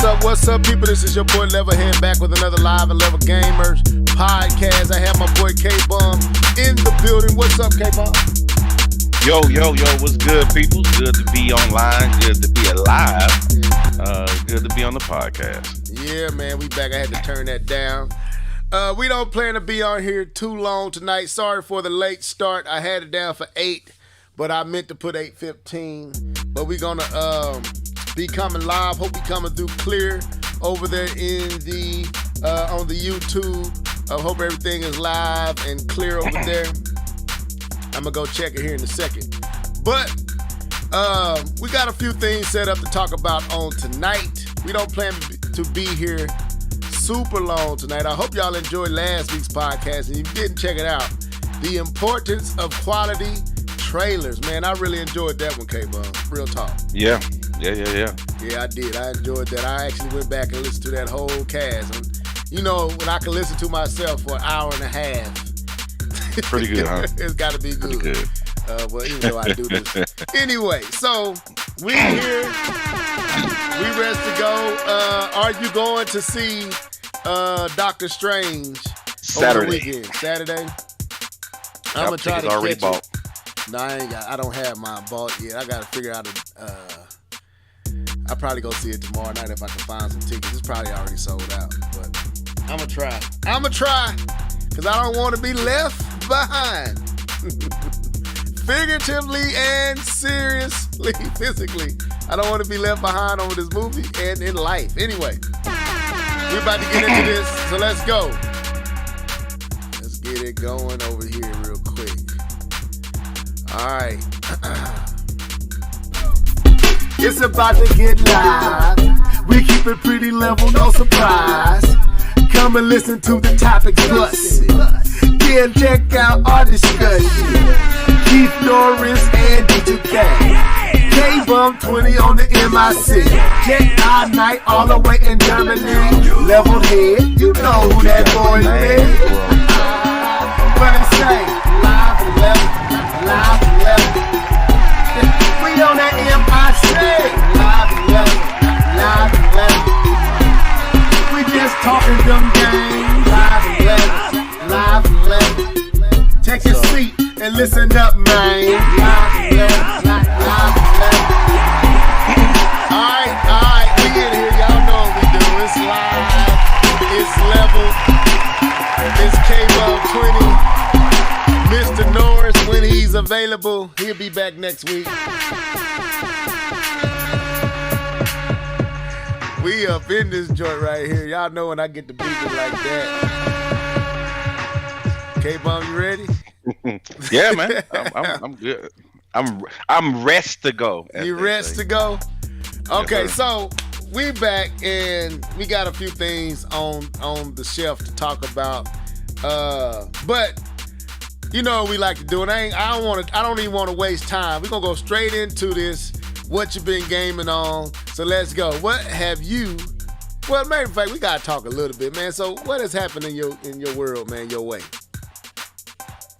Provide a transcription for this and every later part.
What's up, people? This is your boy Levelhead back with another Live and Level Gamers podcast. I have my boy K-Bum in the building. What's up, K-Bum? Yo, what's good, people? Good to be online, good to be alive, good to be on the podcast. Yeah, man, we back. I had to turn that down. We don't plan to be on here too long tonight. Sorry for the late start. I had it down for 8, but I meant to put 8:15. But we're going to be coming live. Hope we coming through clear over there in the on the YouTube. I hope everything is live and clear over there. I'm gonna go check it here in a second. But we got a few things set up to talk about on tonight. We don't plan to be here super long tonight. I hope y'all enjoyed last week's podcast, and if you didn't check it out, the importance of quality trailers. Man, I really enjoyed that one, K-Bum. Real talk. Yeah, I did. I enjoyed that. I actually went back and listened to that whole cast. And, you know, when I can listen to myself for an hour and a half. Pretty good, huh? It's got to be good. Pretty good. Well, even though I do this. Anyway, so we here. We rest to go. Are you going to see Doctor Strange Saturday? Over the weekend? Saturday? I'm going to try to already catch bought. it. No, I don't have mine bought yet. I got to figure out I'll probably go see it tomorrow night if I can find some tickets. It's probably already sold out, but I'm going to try. Because I don't want to be left behind. Figuratively and seriously, physically. I don't want to be left behind over this movie and in life. Anyway, we're about to get into this, so let's go. Let's get it going over here real quick. All right. It's about to get live. We keep it pretty level, no surprise. Come and listen to the topics busted. Yeah, check out our discussion. Keith Norris and DJ K-Bum 20 on the MIC. Check our night all the way in Germany. Level head, you know who that boy is. What it say? Live and level. We on that MIC. Live and level. We just talking them games. Live and level. Take your seat and listen up, man. Alright, we in here. Y'all know what we do. It's live. It's level. It's K-Bum 20. Mr. Norris, when he's available, he'll be back next week. We up in this joint right here. Y'all know when I get the beating like that. K-Bum, you ready? Yeah, man. I'm good. I'm rest to go. You rest to go? Okay, so we back and we got a few things on the shelf to talk about. But you know what we like to do, and I don't even want to waste time. We're gonna go straight into this. What you been gaming on? So let's go. What have you? Well, matter of fact, we gotta talk a little bit, man. So what has happened in your world, man? Your way?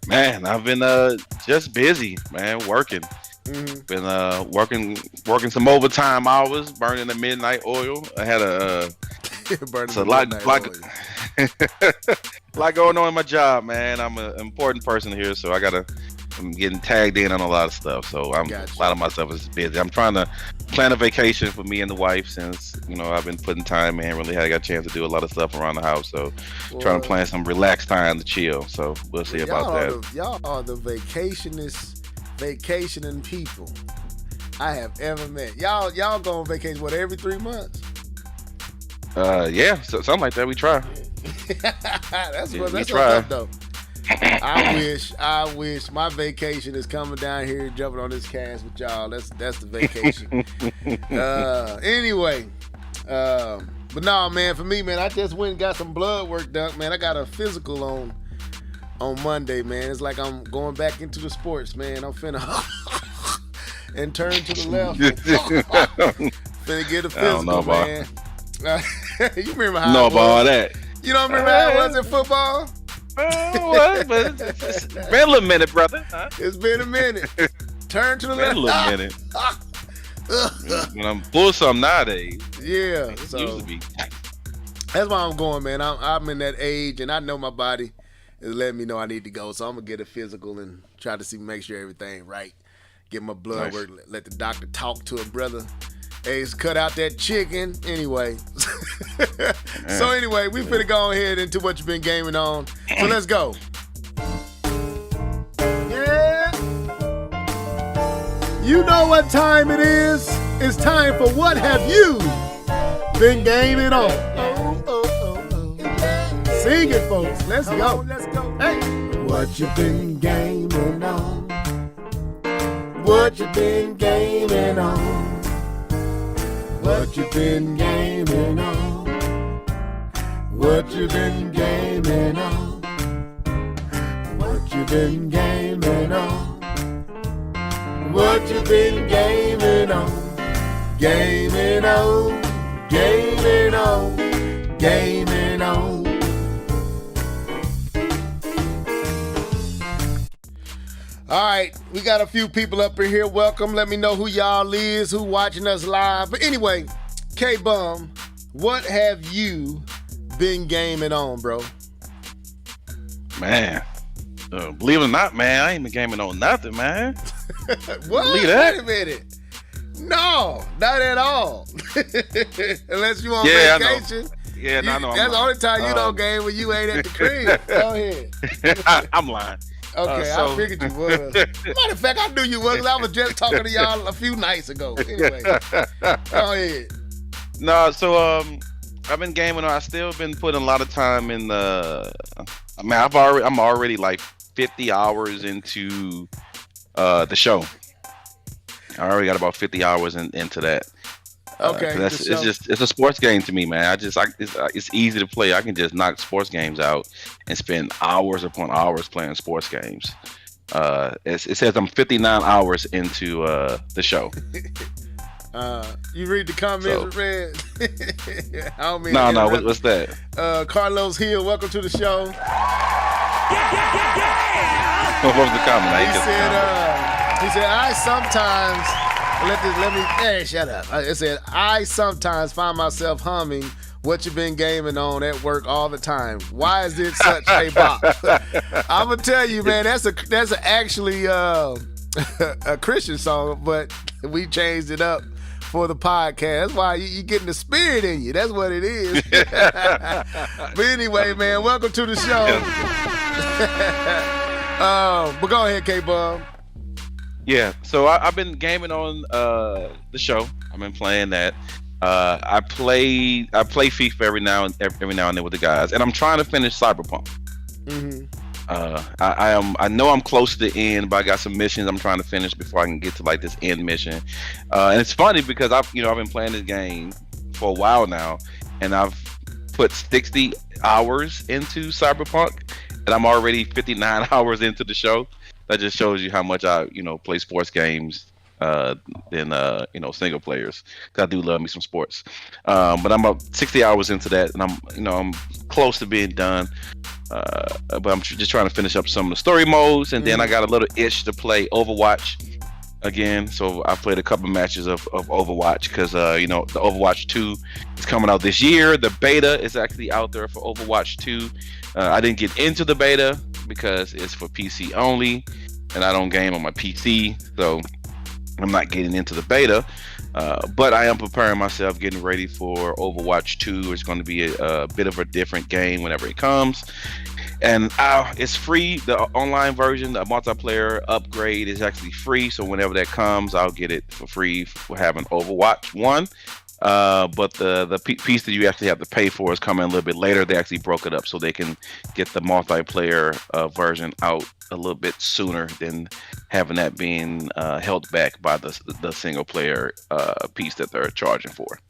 Man, I've been just busy, man, working. Mm-hmm. Been working some overtime hours, burning the midnight oil. I had a lot going on in my job, man. I'm an important person here, so I'm getting tagged in on a lot of stuff. So a lot of my stuff is busy. I'm trying to plan a vacation for me and the wife since, you know, I've been putting time in. Really got a chance to do a lot of stuff around the house. So trying to plan some relaxed time to chill. So we'll see about that. Y'all are the vacationing people I have ever met. Y'all go on vacation, every 3 months? Yeah, something like that. We try. That's what's up, though. I wish my vacation is coming down here jumping on this cast with y'all. That's the vacation. Anyway, but no, man, for me, man, I just went and got some blood work done, man. I got a physical on Monday, man. It's like I'm going back into the sports, man. I'm finna and turn to the left. Finna get a physical, man. You remember how it was? All that. You don't remember how it was in football? But it's been a little minute, brother. Huh? It's been a minute. Turn to the left. A little minute. When I'm full of something nowadays. Yeah. It So used to be. that's why I'm going, man. I'm in that age, and I know my body is letting me know I need to go. So I'm gonna get a physical and try to make sure everything right. Get my blood work. Let the doctor talk to a brother. Hey, cut out that chicken. Anyway. So anyway, we finna go ahead into what you've been gaming on. So let's go. Yeah. You know what time it is. It's time for What Have You Been Gaming On? Sing it, folks. Let's go. Let's go. Hey. What you been gaming on? What you been gaming on? What you been gaming on? What you been gaming on? What you been gaming on? What you been gaming on? Gaming on, gaming on, gaming on. All right, we got a few people up in here. Welcome. Let me know who y'all is, who watching us live. But anyway, K-Bum, what have you been gaming on, bro? Man, believe it or not, man, I ain't been gaming on nothing, man. What? Believe that? Wait a minute. No, not at all. Unless you on vacation. Yeah, no, I know. That's the only time you don't game when you ain't at the crib. Go ahead. I'm lying. Okay, I figured you was. Matter of fact, I knew you was because I was just talking to y'all a few nights ago. Anyway, go ahead. No, so I've been gaming. I still been putting a lot of time in the. I mean, I'm already like 50 hours into the show. I already got about 50 hours into that. Okay, it's a sports game to me, man. It's easy to play. I can just knock sports games out and spend hours upon hours playing sports games. It says I'm 59 hours into the show. You read the comments, Red? I don't mean no. What's that? Carlos Hill, welcome to the show. What was the comment? He said, I sometimes. Shut up. It said, I sometimes find myself humming What You Been Gaming On at work all the time. Why is it such a bop? I'm going to tell you, man, that's actually a Christian song, but we changed it up for the podcast. That's why you getting the spirit in you. That's what it is. But anyway, man, welcome to the show. But go ahead, K-Bum. Yeah, so I've been gaming on the show. I've been playing that. I play FIFA every now and then with the guys, and I'm trying to finish Cyberpunk. Mm-hmm. I know I'm close to the end, but I got some missions I'm trying to finish before I can get to like this end mission. And it's funny because I've been playing this game for a while now, and I've put 60 hours into Cyberpunk, and I'm already 59 hours into the show. That just shows you how much I, play sports games than single players. 'Cause I do love me some sports. But I'm about 60 hours into that, and I'm close to being done. But I'm just trying to finish up some of the story modes, and then I got a little itch to play Overwatch again. So I played a couple matches of Overwatch because the Overwatch 2 is coming out this year. The beta is actually out there for Overwatch 2. I didn't get into the beta because it's for PC only, and I don't game on my PC, so I'm not getting into the beta. But I am preparing myself, getting ready for Overwatch 2. It's going to be a bit of a different game whenever it comes. And it's free. The online version, the multiplayer upgrade is actually free. So whenever that comes, I'll get it for free for having Overwatch 1. But the piece that you actually have to pay for is coming a little bit later. They actually broke it up so they can get the multiplayer version out a little bit sooner than having that being held back by the single player piece that they're charging for.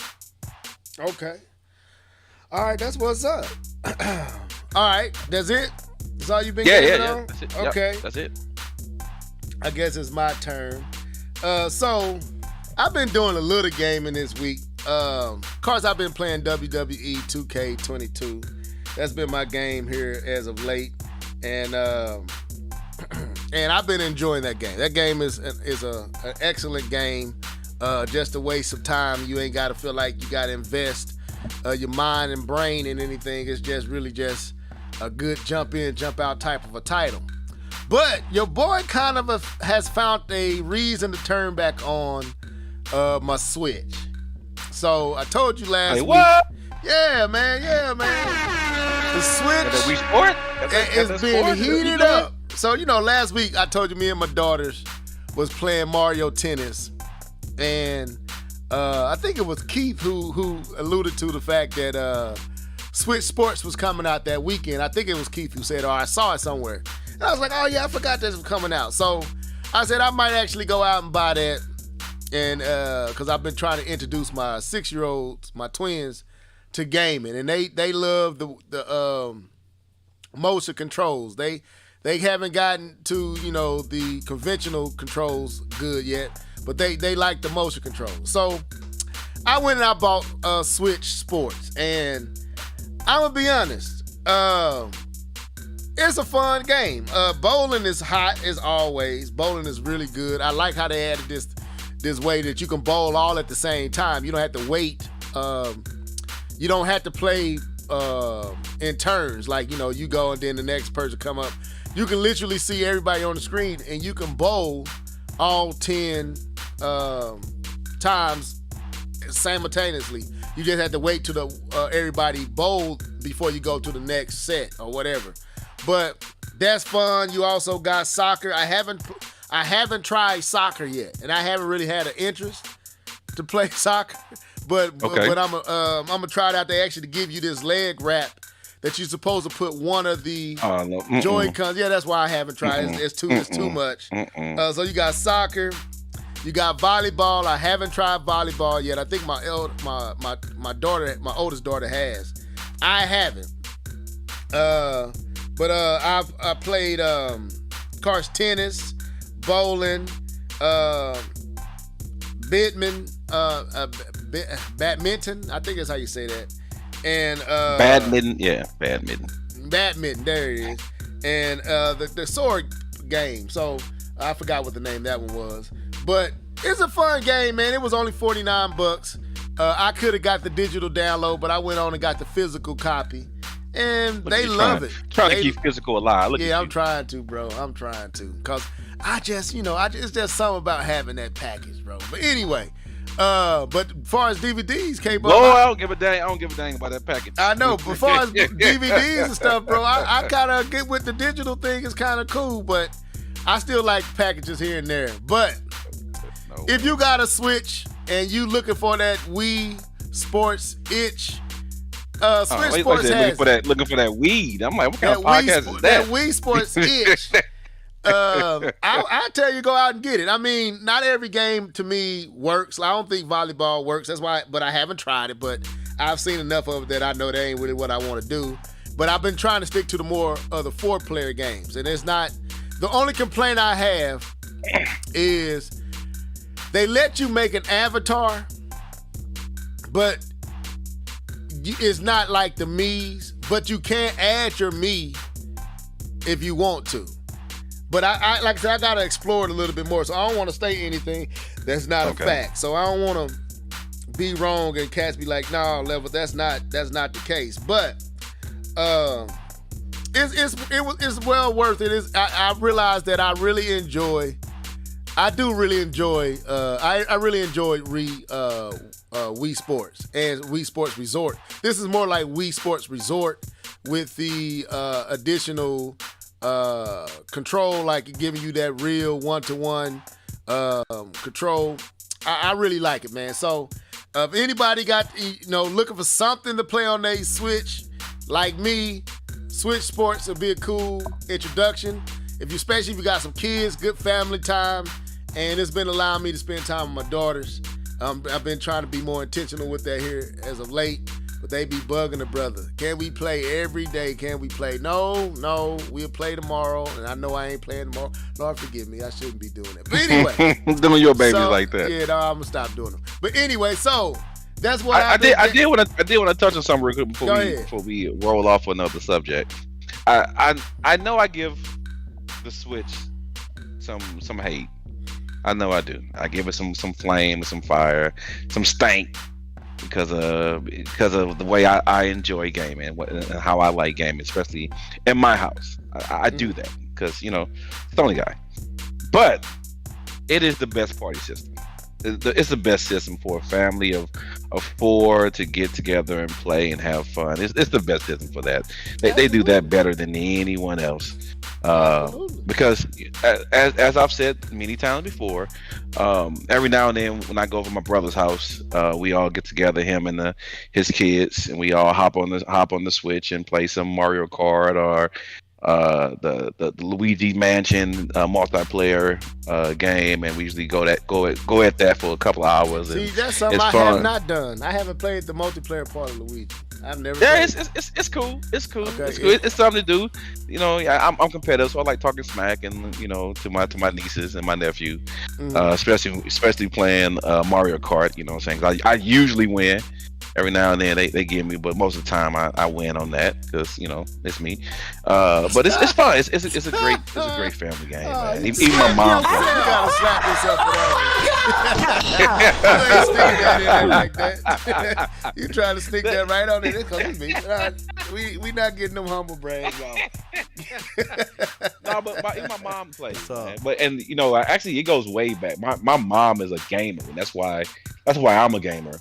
Okay. All right, that's what's up. All right, that's it? That's all you've been getting on? That's it. Okay. Yep, that's it. I guess it's my turn. So I've been doing a little gaming this week. Of course, I've been playing WWE 2K22. That's been my game here as of late, and I've been enjoying that game. That game is an excellent game. just a waste of time. You ain't got to feel like you got to invest your mind and brain in anything. It's just really just a good jump in, jump out type of a title. But your boy kind of has found a reason to turn back on my Switch. So I told you last week. What? Yeah, man. The Switch is being heated up. So, last week I told you me and my daughters was playing Mario Tennis. And I think it was Keith who alluded to the fact that Switch Sports was coming out that weekend. I think it was Keith who said, I saw it somewhere. And I was like, oh yeah, I forgot this was coming out. So I said I might actually go out and buy that. And because I've been trying to introduce my 6-year-olds, my twins, to gaming. And they love the motion controls. They haven't gotten to, the conventional controls good yet. But they like the motion controls. So I went and I bought Switch Sports. And I'm going to be honest. It's a fun game. Bowling is hot as always. Bowling is really good. I like how they added this way that you can bowl all at the same time. You don't have to wait. You don't have to play in turns. Like, you go and then the next person come up. You can literally see everybody on the screen and you can bowl all 10 times simultaneously. You just have to wait till everybody bowl before you go to the next set or whatever. But that's fun. You also got soccer. I haven't tried soccer yet, and I haven't really had an interest to play soccer. But I'm gonna try it out. They actually give you this leg wrap that you're supposed to put one of the Joy-Cons. Yeah, that's why I haven't tried it. It's too much. So you got soccer. You got volleyball. I haven't tried volleyball yet. I think my oldest daughter has. I haven't. But I've played Kart tennis, bowling, badminton. I think that's how you say that. And badminton. There it is. And the sword game. So I forgot what the name of that one was. But it's a fun game, man. It was only $49. I could have got the digital download, but I went on and got the physical copy. And they love it. Trying to keep physical alive. I'm trying to, bro. I'm trying to. Because I just, it's just something about having that package, bro. But anyway, but as far as DVDs, K-Bo. I don't give a dang about that package. I know, but as far as DVDs and stuff, bro, I kind of get with the digital thing. It's kind of cool, but I still like packages here and there. But if you got a Switch and you looking for that Wii Sports itch, Switch Sports has looking for that weed. I'm like, what kind of podcast is that? That Wii Sports itch. I tell you, go out and get it. I mean, not every game to me works. I don't think volleyball works. That's why. But I haven't tried it. But I've seen enough of it that I know that ain't really what I want to do. But I've been trying to stick to the more of the 4-player games, and it's not. The only complaint I have is they let you make an avatar, but it's not like the Mii's, but you can add your Mii if you want to. But I like I said, I gotta explore it a little bit more. So I don't want to state anything that's not a fact. So I don't want to be wrong and cats be like, no, level, that's not the case. But it's well worth it. I realized that I really enjoy. I really enjoy Wii Sports and Wii Sports Resort. This is more like Wii Sports Resort with the additional control, like giving you that real one-to-one control. I really like it, man. So if anybody got, looking for something to play on their Switch, like me, Switch Sports would be a cool introduction. Especially if you got some kids, good family time, and it's been allowing me to spend time with my daughters. I've been trying to be more intentional with that here as of late, but they be bugging the brother. Can we play every day? Can we play? No, we'll play tomorrow, and I know I ain't playing tomorrow. Lord forgive me, I shouldn't be doing it. But anyway. Doing your babies like that. Yeah, no, I'm going to stop doing them. But anyway, so that's what I did want to touch on something real quick before we roll off with another subject. I know I give the Switch some hate, I know I do. I give it some flame, some fire, some stank because of the way I enjoy gaming and how I like gaming, especially in my house. I do that because Sony guy. But it is the best party system. It's the best system for a family of four to get together and play and have fun. It's the best system for that. They do that better than anyone else. Because as I've said many times before, every now and then when I go over my brother's house, we all get together, him and his kids, and we all hop on the Switch and play some Mario Kart or the Luigi Mansion multiplayer game, and we usually go at that for a couple of hours. See, that's something I have not done. I haven't played the multiplayer part of Luigi. I've never. Yeah, it's cool. It's cool. Okay, it's cool. It's something to do. I'm competitive, so I like talking smack, and to my nieces and my nephew, especially playing Mario Kart. You know what I'm saying? I usually win. Every now and then they give me, but most of the time I win on that because it's me. But it's fun. It's a great family game, man. Even my mom. You gotta slap yourself for that. You trying to sneak that right on it? Because it's me. We not getting them humble brags off. No, but even my mom plays. But actually it goes way back. My mom is a gamer, and that's why I'm a gamer.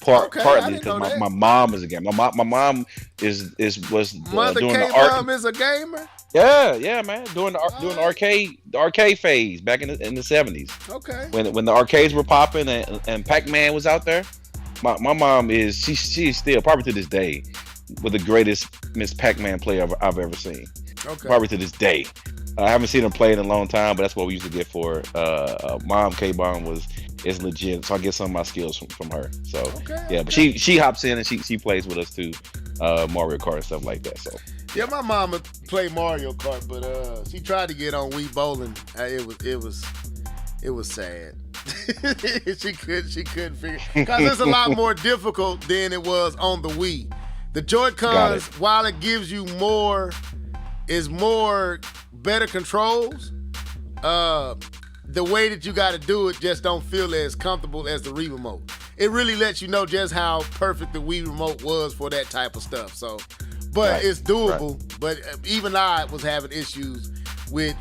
Partly because my mom is a gamer. My mom was Mother doing K-Mom is a gamer. Yeah, man. Doing the arcade phase back in the 70s. Okay. When the arcades were popping and Pac-Man was out there, my mom she's still probably to this day with the greatest Miss Pac-Man player I've ever seen. Okay. Probably to this day. I haven't seen her play in a long time, but that's what we used to get for Mom K-Bomb is legit, so I get some of my skills from her. So but she hops in and she plays with us too, Mario Kart and stuff like that. So yeah, my mama played Mario Kart, but she tried to get on Wii Bowling. It was sad. she couldn't figure because it's a lot more difficult than it was on the Wii. The Joy-Cons, while it gives you more better controls, the way that you got to do it just don't feel as comfortable as the Wii remote. It really lets you know just how perfect the Wii remote was for that type of stuff. So, but it's doable. Right. But even I was having issues with,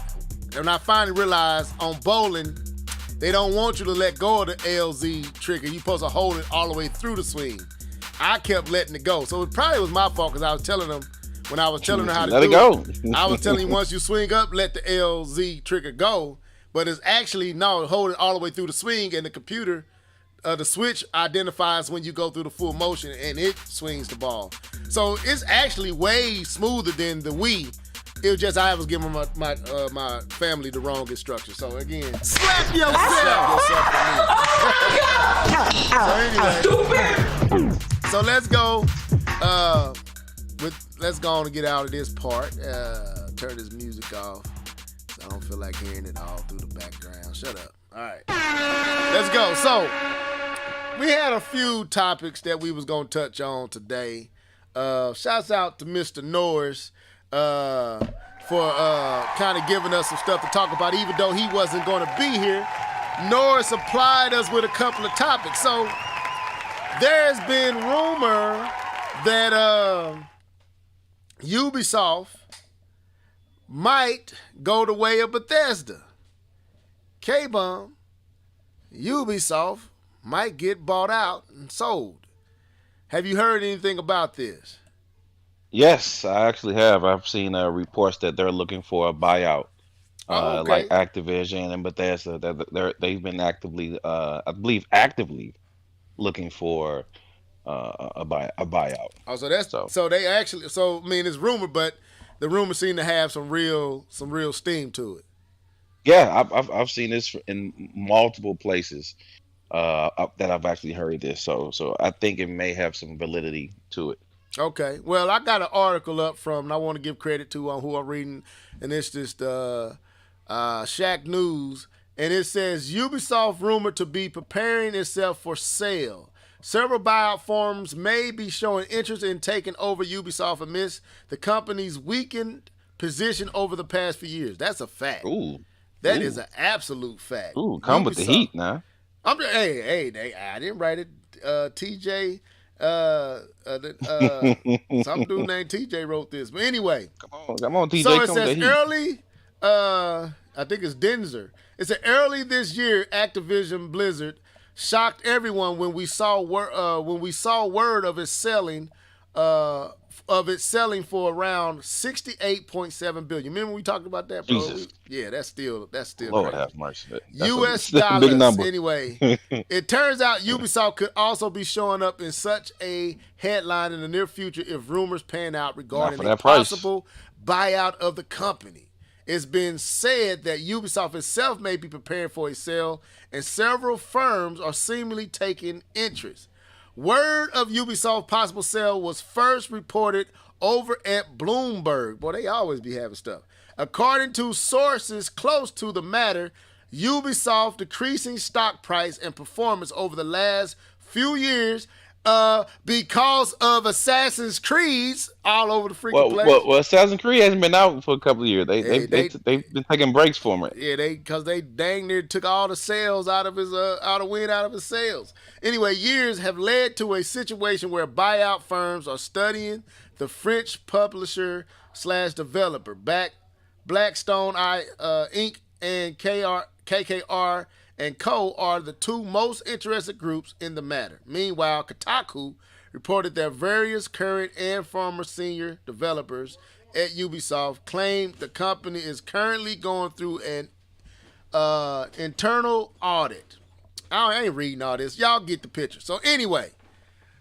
and I finally realized on bowling, they don't want you to let go of the LZ trigger. You're supposed to hold it all the way through the swing. I kept letting it go. So it probably was my fault because I was telling them, when I was telling her how to let it go. I was telling you once you swing up, let the LZ trigger go. But it's actually, no, hold it all the way through the swing, and the computer, the switch identifies when you go through the full motion, and it swings the ball. So it's actually way smoother than the Wii. It was just I was giving my family the wrong instruction. So again, slap yourself for me. So anyway, so let's go. Let's go on and get out of this part. Turn this music off. I don't feel like hearing it all through the background. Shut up. All right. Let's go. So, we had a few topics that we was going to touch on today. Shouts out to Mr. Norris for kind of giving us some stuff to talk about, even though he wasn't going to be here. Norris supplied us with a couple of topics. So, there's been rumor that Ubisoft might go the way of Bethesda. K-Bomb, Ubisoft might get bought out and sold. Have you heard anything about this? Yes, I actually have. I've seen reports that they're looking for a buyout, like Activision and Bethesda. They've been actively, I believe, looking for a buyout. Oh, so they actually. So I mean, it's rumor, but the rumor seemed to have some real steam to it. Yeah, I've seen this in multiple places that I've actually heard this. So I think it may have some validity to it. Okay. Well, I got an article up from, and I want to give credit to who I'm reading, and it's just Shack News, and it says Ubisoft rumored to be preparing itself for sale. Several buyout firms may be showing interest in taking over Ubisoft amidst the company's weakened position over the past few years. That's a fact. Ooh. That is an absolute fact. Ooh, come with the heat now. I didn't write it. TJ, some dude named TJ wrote this. But anyway, come on, TJ. So it says early. I think it's Denzer. It said early this year, Activision Blizzard shocked everyone when we saw word of its selling. Of it selling for around $68.7 billion. Remember we talked about that, bro? Yeah, that's still Lord crazy. Have mercy. U.S. dollars. Big number. Anyway, it turns out Ubisoft could also be showing up in such a headline in the near future if rumors pan out regarding a possible buyout of the company. It's been said that Ubisoft itself may be preparing for a sale, and several firms are seemingly taking interest. Word of Ubisoft possible sale was first reported over at Bloomberg. Boy, they always be having stuff. According to sources close to the matter, Ubisoft decreasing stock price and performance over the last few years because of Assassin's Creeds all over the freaking place. Well, Assassin's Creed hasn't been out for a couple of years. They've been taking breaks from it. Yeah, because they dang near took all the sales out of his sales. Anyway, years have led to a situation where buyout firms are studying the French publisher / developer. Blackstone Inc. and KKR and Co. are the two most interested groups in the matter. Meanwhile, Kotaku reported that various current and former senior developers at Ubisoft claim the company is currently going through an internal audit. I ain't reading all this. Y'all get the picture. So anyway,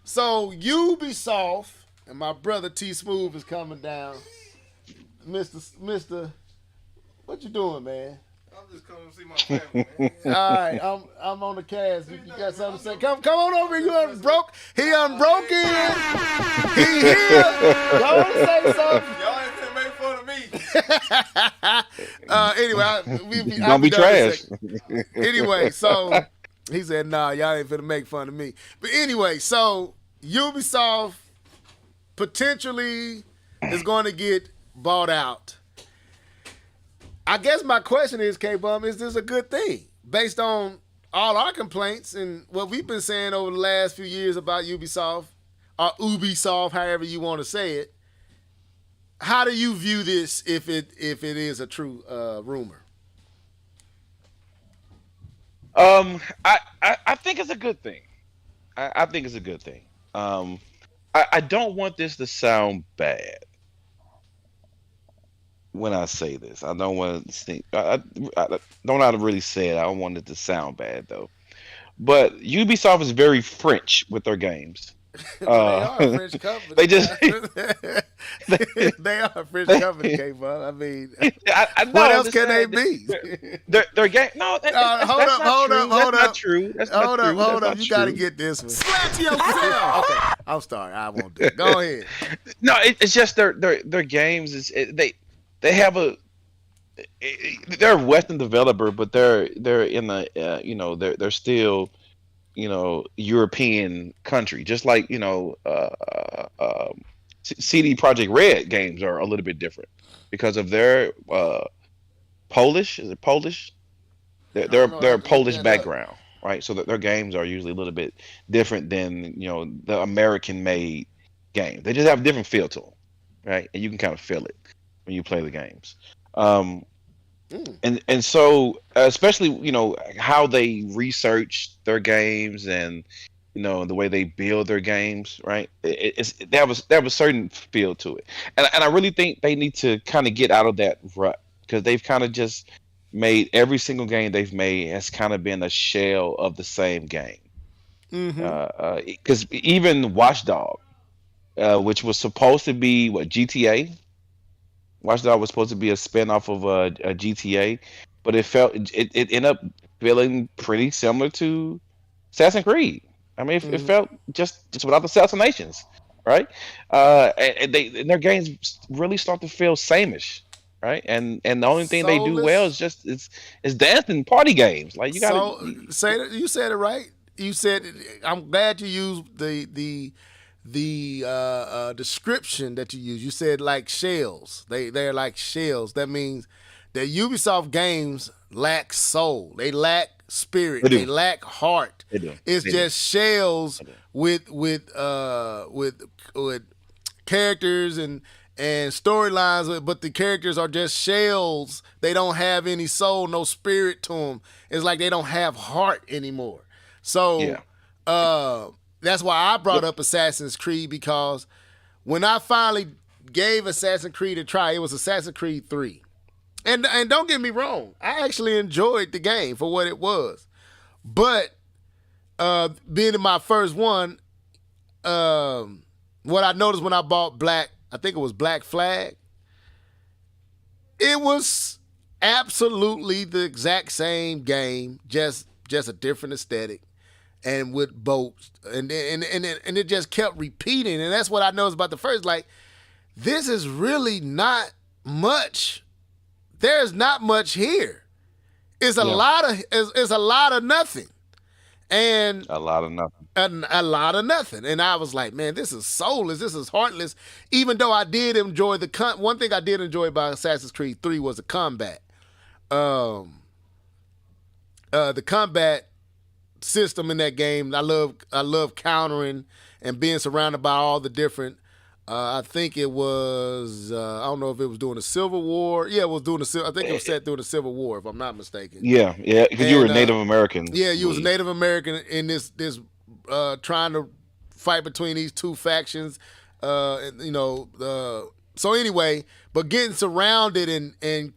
Ubisoft, and my brother T Smooth is coming down. Mr. What you doing, man? I'm just coming to see my family, man. All right, I'm on the cast. If you got something to say, come on over. You unbroke. He unbroken. He here. Go on, say something. Y'all ain't finna make fun of me. Anyway, don't be trash. Anyway, so he said, "Nah, y'all ain't finna make fun of me." But anyway, so Ubisoft potentially is going to get bought out. I guess my question is, K-Bum, is this a good thing? Based on all our complaints and what we've been saying over the last few years about Ubisoft, or Ubisoft, however you want to say it, how do you view this if it is a true rumor? I think it's a good thing. I think it's a good thing. I don't want this to sound bad when I say this. I don't want to think. I don't know how to really say it. I don't want it to sound bad though. But Ubisoft is very French with their games. They are a French company. They are a French company, K-Bum. I mean, what else can they be? Their game. No, hold up. That's not true. Hold up. You got to get this one. Slap yourself. Okay, I'm sorry. I won't do it. Go ahead. No, it's just their games they have they're a Western developer, but they're in the they're still European country, just like CD Projekt Red games are a little bit different because of their Polish. Is it Polish? They're a Polish background, right? So that their games are usually a little bit different than the American made game. They just have a different feel to them, right? And you can kind of feel it when you play the games. And so especially how they research their games and the way they build their games, right? They have a certain feel to it, and I really think they need to kind of get out of that rut because they've kind of just made every single game they've made has kind of been a shell of the same game. Because even Watch Dog, which was supposed to be GTA. Watch Dogs was supposed to be a spinoff of a GTA, but it ended up feeling pretty similar to Assassin's Creed. I mean, it felt just without the assassinations, right? And their games really start to feel sameish, right? And the only thing they do well is dancing party games. Like you got to say that. You said it right. You said I'm glad you used the description that you use. You said like shells. They're like shells. That means that Ubisoft games lack soul. They lack spirit. They lack heart. They do. It's just shells with characters and storylines, but the characters are just shells. They don't have any soul, no spirit to them. It's like they don't have heart anymore. So that's why I brought up Assassin's Creed, because when I finally gave Assassin's Creed a try, it was Assassin's Creed 3. And don't get me wrong, I actually enjoyed the game for what it was. But being in my first one, what I noticed when I bought I think it was Black Flag, it was absolutely the exact same game, just a different aesthetic and with boats. And it just kept repeating. And that's what I noticed about the first. Like, this is really not much. There's not much here. It's a lot of nothing. And a lot of nothing. A lot of nothing. And I was like, man, this is soulless. This is heartless. Even though I did enjoy one thing I did enjoy about Assassin's Creed 3 was the combat. The combat system in that game, I love countering and being surrounded by all the different. I think it was. I don't know if it was during the Civil War. Yeah, it was during I think it was set during the Civil War, if I'm not mistaken. Yeah, because you were a Native American. Yeah, you was a Native American in this trying to fight between these two factions. So anyway, but getting surrounded and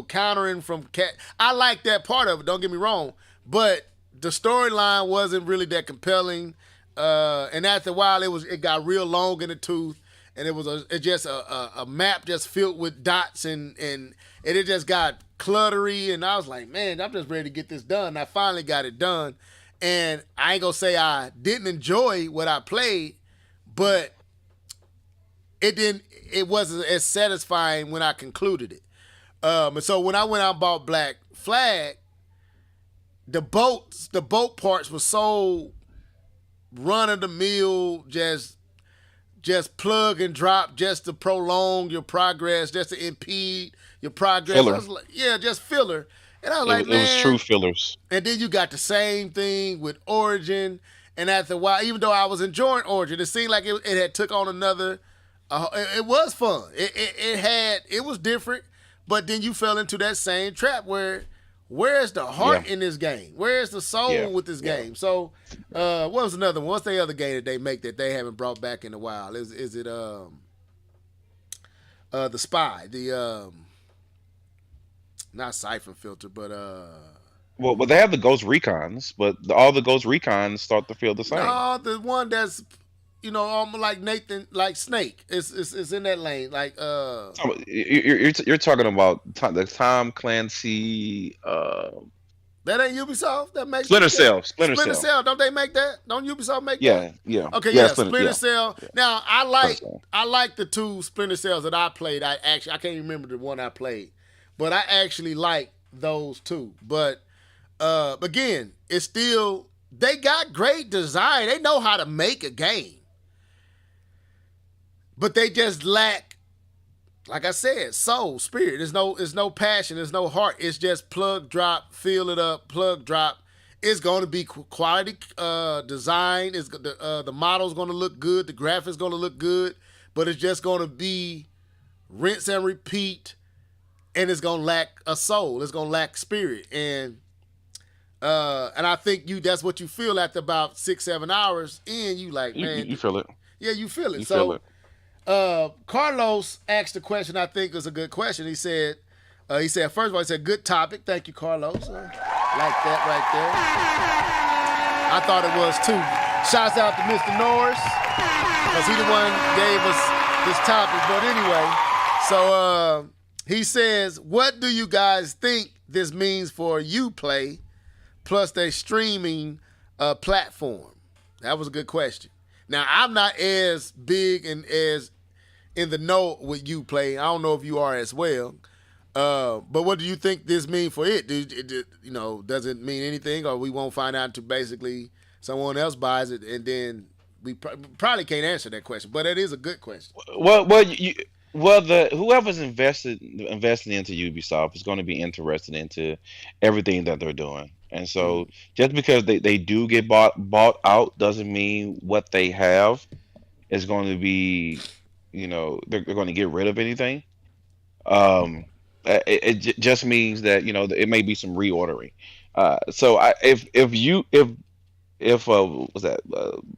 countering from I like that part of it. Don't get me wrong, but the storyline wasn't really that compelling. And after a while, it got real long in the tooth, and it was a map just filled with dots, and it just got cluttery. And I was like, man, I'm just ready to get this done. I finally got it done, and I ain't gonna say I didn't enjoy what I played, but it wasn't as satisfying when I concluded it. And so when I went out and bought Black Flag, the boat parts were so run of the mill, just plug and drop, just to prolong your progress, just to impede your progress. Filler. I was like, just filler. And I was it was true fillers. And then you got the same thing with Origin. And after a while, even though I was enjoying Origin, it seemed like it had took on another. It was fun. It was different, but then you fell into that same trap where's the heart in this game? Where's the soul with this game? So, what was another one? What's the other game that they make that they haven't brought back in a while? Is it the Spy? Not Siphon Filter, but Well, they have the Ghost Recons, but all the Ghost Recons start to feel the same. No, the one that's almost like Nathan, like Snake. It's in that lane. Like you're talking about the Tom Clancy. That ain't Ubisoft. That makes Splinter Cell. Splinter Cell. Don't they make that? Don't Ubisoft make that? Yeah. Okay, yeah. Splinter Cell. Yeah. Now I like the two Splinter Cells that I played. I can't even remember the one I played, but I actually like those two. But again, it's still, they got great design. They know how to make a game. But they just lack, like I said, soul, spirit. There's no passion. There's no heart. It's just plug, drop, fill it up, plug, drop. It's going to be quality design. It's the model's going to look good. The graphics going to look good. But it's just going to be rinse and repeat. And it's going to lack a soul. It's going to lack spirit. And I think that's what you feel after about 6-7 hours in. You like, man. You feel it. Yeah, you feel it. You feel it. Carlos asked a question I think was a good question. He said, first of all, he said, good topic. Thank you, Carlos. Like that right there. I thought it was too. Shouts out to Mr. Norris, because he the one gave us this topic. But anyway, so he says, what do you guys think this means for Uplay plus their streaming platform? That was a good question. Now, I'm not as big and as in the know with Uplay. I don't know if you are as well. But what do you think this means for it? Does it mean anything, or we won't find out until basically someone else buys it, and then we probably can't answer that question. But it is a good question. Well, Well, the whoever's investing into Ubisoft is going to be interested into everything that they're doing, and so just because they do get bought out doesn't mean what they have is going to be, they're going to get rid of anything. Um, it just means that it may be some reordering. So if was that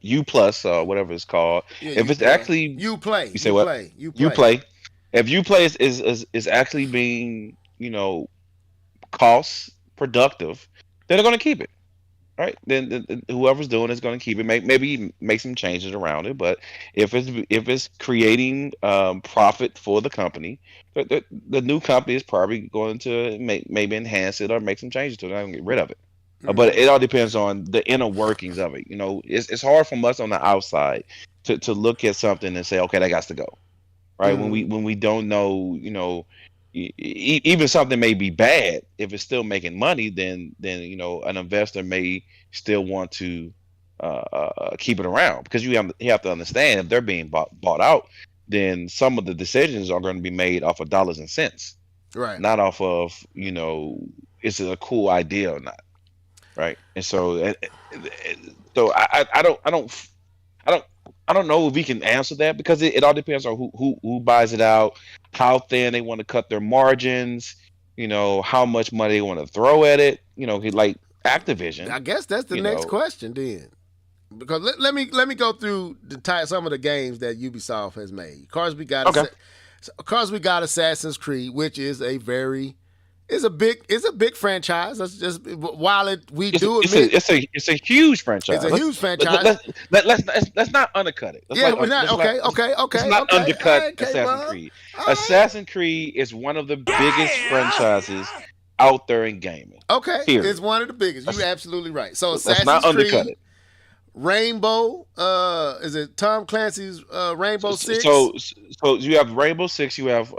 U plus whatever it's called, Yeah, if you it's play. actually You play. you say You what play. You you play. play, if you play is actually being cost productive, then they're going to keep it. Right, then whoever's doing it's going to keep it. Maybe make some changes around it, but if it's creating profit for the company, the new company is probably going to maybe enhance it or make some changes to it. Not gonna get rid of it. But it all depends on the inner workings of it. It's hard from us on the outside to look at something and say, okay, that got to go. Right, when we don't know, even something may be bad. If it's still making money, then an investor may still want to keep it around, because you have to understand, if they're being bought out, then some of the decisions are going to be made off of dollars and cents, Right. not off of is it a cool idea or not, right? And so I don't I don't know if we can answer that, because it all depends on who buys it out, how thin they want to cut their margins, how much money they want to throw at it. Like Activision. I guess that's the next question then. Because let me go through some of the games that Ubisoft has made. Of course, we got Assassin's Creed, which is a big franchise. That's just it's a huge franchise. It's a huge franchise. Let's not undercut it. We're not okay. Let's not undercut right, Assassin's Creed. Assassin's Creed is one of the biggest franchises out there in gaming. Okay, period. It's one of the biggest. You're absolutely right. So Let's Assassin's not undercut Creed, it. Rainbow, is it Tom Clancy's Rainbow Six? So you have Rainbow Six, you have